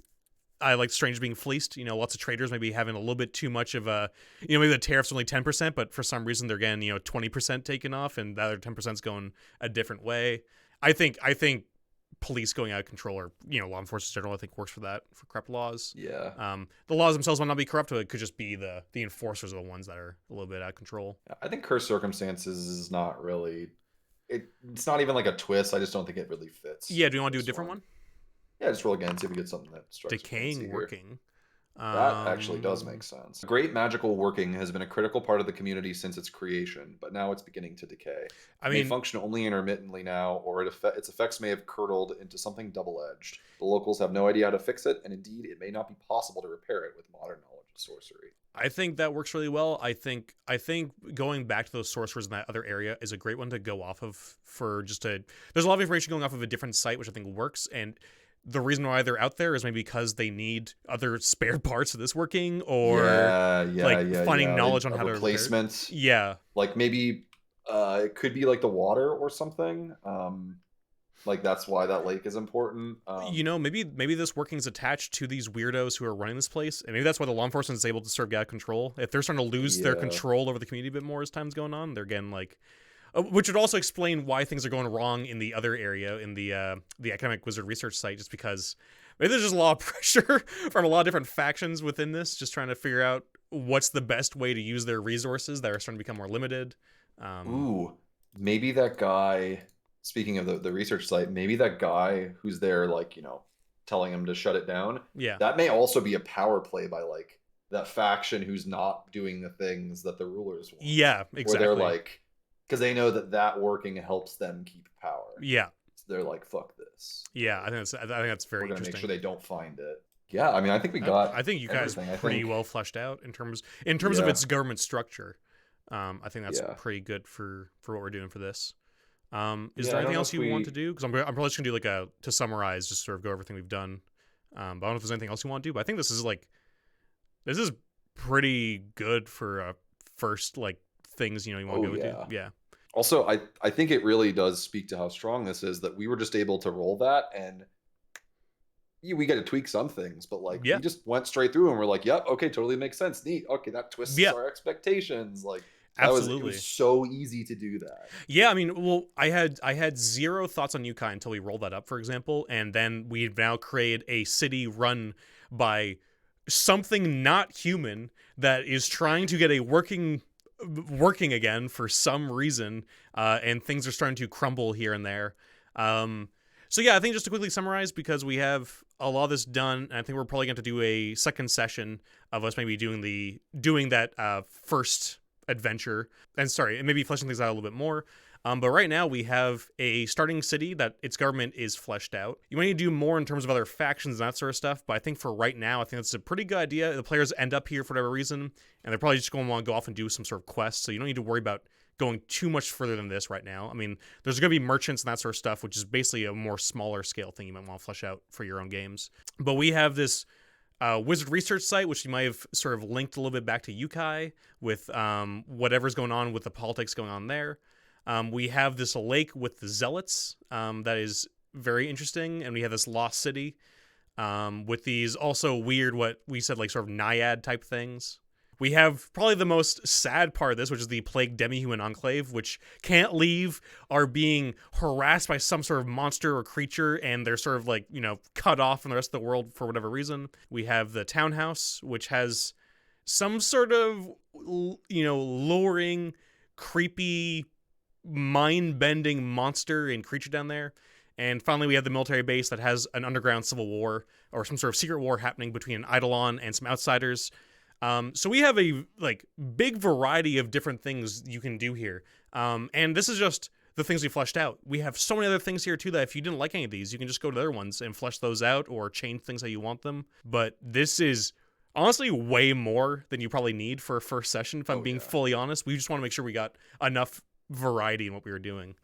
I like strangers being fleeced. Lots of traders maybe having a little bit too much of a, maybe the tariff's only 10%, but for some reason they're getting, 20% taken off, and the other 10% is going a different way. I think police going out of control, or law enforcement in general, I think works for that, for corrupt laws. Yeah. The laws themselves might not be corrupt, but it could just be the enforcers are the ones that are a little bit out of control. I think cursed circumstances is not really. It's not even like a twist. I just don't think it really fits. Yeah, do you want to do a different one? Yeah, just roll again, see if we get something that strikes. Decaying working. That actually does make sense. Great magical working has been a critical part of the community since its creation, but now it's beginning to decay. It may function only intermittently now, or its effects may have curdled into something double-edged. The locals have no idea how to fix it, and indeed, it may not be possible to repair it with modern knowledge of sorcery. I think that works really well. I think going back to those sorcerers in that other area is a great one to go off of there's a lot of information going off of a different site, which I think works, and the reason why they're out there is maybe because they need other spare parts of this working, or finding knowledge on how to replacements. Yeah, like maybe it could be like the water or something. Like that's why that lake is important. Maybe this working is attached to these weirdos who are running this place, and maybe that's why the law enforcement is able to sort of get out of control. If they're starting to lose their control over the community a bit more as time's going on, they're getting like. Which would also explain why things are going wrong in the other area, in the Academic Wizard Research site, just because maybe there's just a lot of pressure from a lot of different factions within this, just trying to figure out what's the best way to use their resources that are starting to become more limited. Maybe that guy, speaking of the research site, maybe that guy who's there, like, telling him to shut it down, that may also be a power play by, like, that faction who's not doing the things that the rulers want. Yeah, exactly. Where they're like, because they know that working helps them keep power. Yeah. So they're like, fuck this. Yeah, I think that's very interesting. We're going to make sure they don't find it. Yeah, I mean, I think we got. I think Yukai is everything. pretty well fleshed out in terms of its government structure. I think that's pretty good for what we're doing for this. Is there anything else you want to do? Because I'm probably just gonna do like to summarize, just sort of go over everything we've done. But I don't know if there's anything else you want to do. But I think this is pretty good for first like things you want to go do. Yeah. Also, I think it really does speak to how strong this is that we were just able to roll that, and we got to tweak some things, but like we just went straight through and we're like, yep, okay, totally makes sense, neat, okay, that twists our expectations. Like absolutely, it was so easy to do that. Yeah, I mean, well, I had zero thoughts on Yukai until we rolled that up, for example, and then we've now created a city run by something not human that is trying to get a working again for some reason, and things are starting to crumble here and there. So yeah, I think just to quickly summarize, because we have a lot of this done, and I think we're probably going to do a second session of us maybe doing that first adventure, and maybe fleshing things out a little bit more. But right now we have a starting city that its government is fleshed out. You might need to do more in terms of other factions and that sort of stuff, but I think for right now, I think that's a pretty good idea. The players end up here for whatever reason, and they're probably just going to want to go off and do some sort of quest, so you don't need to worry about going too much further than this right now. I mean, there's going to be merchants and that sort of stuff, which is basically a more smaller scale thing you might want to flesh out for your own games. But we have this wizard research site, which you might have sort of linked a little bit back to Yukai with whatever's going on with the politics going on there. We have this lake with the zealots that is very interesting, and we have this lost city with these also weird, what we said, like sort of naiad type things. We have probably the most sad part of this, which is the plagued demi-human enclave, which can't leave, are being harassed by some sort of monster or creature, and they're sort of like, cut off from the rest of the world for whatever reason. We have the townhouse, which has some sort of, luring, creepy, mind-bending monster and creature down there. And finally, we have the military base that has an underground civil war, or some sort of secret war happening between an Eidolon and some outsiders. So we have a big variety of different things you can do here. And this is just the things we fleshed out. We have so many other things here too that if you didn't like any of these, you can just go to the other ones and flesh those out or change things how you want them. But this is honestly way more than you probably need for a first session, if I'm being fully honest. We just want to make sure we got enough variety in what we were doing.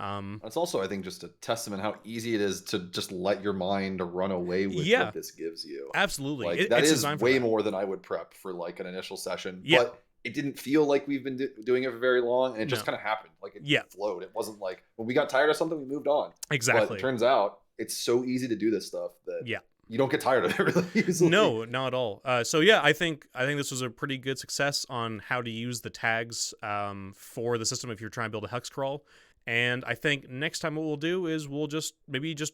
It's also, I think, just a testament how easy it is to just let your mind run away with what this gives you. Absolutely. Like, that is way more than I would prep for like an initial session. Yeah. But it didn't feel like we've been doing it for very long, and it just kind of happened. Like it flowed. It wasn't like when we got tired of something, we moved on. Exactly. But it turns out it's so easy to do this stuff that you don't get tired of it really easily. No, not at all. So yeah, I think this was a pretty good success on how to use the tags for the system if you're trying to build a Hexcrawl. And I think next time what we'll do is we'll just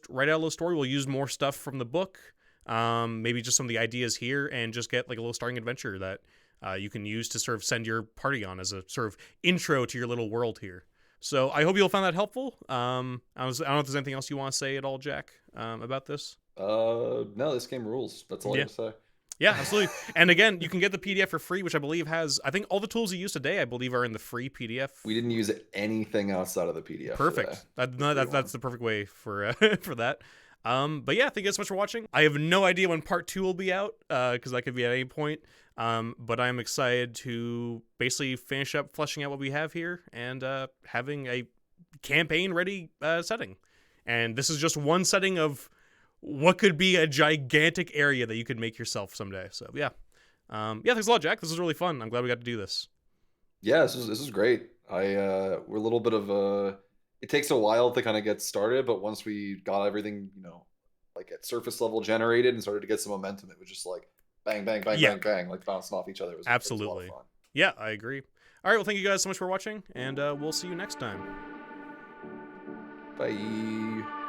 write out a little story. We'll use more stuff from the book, maybe just some of the ideas here, and just get like a little starting adventure that you can use to sort of send your party on as a sort of intro to your little world here. So I hope you'll find that helpful. I don't know if there's anything else you want to say at all, Jack, about this. No, this game rules. That's all I have to say. Yeah, absolutely. And again, you can get the PDF for free, which I believe has, I think all the tools you use today, I believe, are in the free PDF. We didn't use anything outside of the PDF. Perfect. That's the perfect way for for that. But yeah, thank you guys so much for watching. I have no idea when part 2 will be out, because that could be at any point. But I'm excited to basically finish up fleshing out what we have here and having a campaign-ready setting. And this is just one setting of what could be a gigantic area that you could make yourself someday. So yeah, thanks a lot, Jack. This was really fun. I'm glad we got to do this. Yeah, this is great. We're a little bit of it takes a while to kind of get started, but once we got everything, like at surface level generated and started to get some momentum, it was just like bang, bang, bang, bang, bang, like bouncing off each other. It was absolutely. It was a lot of fun. Yeah, I agree. All right, well, thank you guys so much for watching, and we'll see you next time. Bye.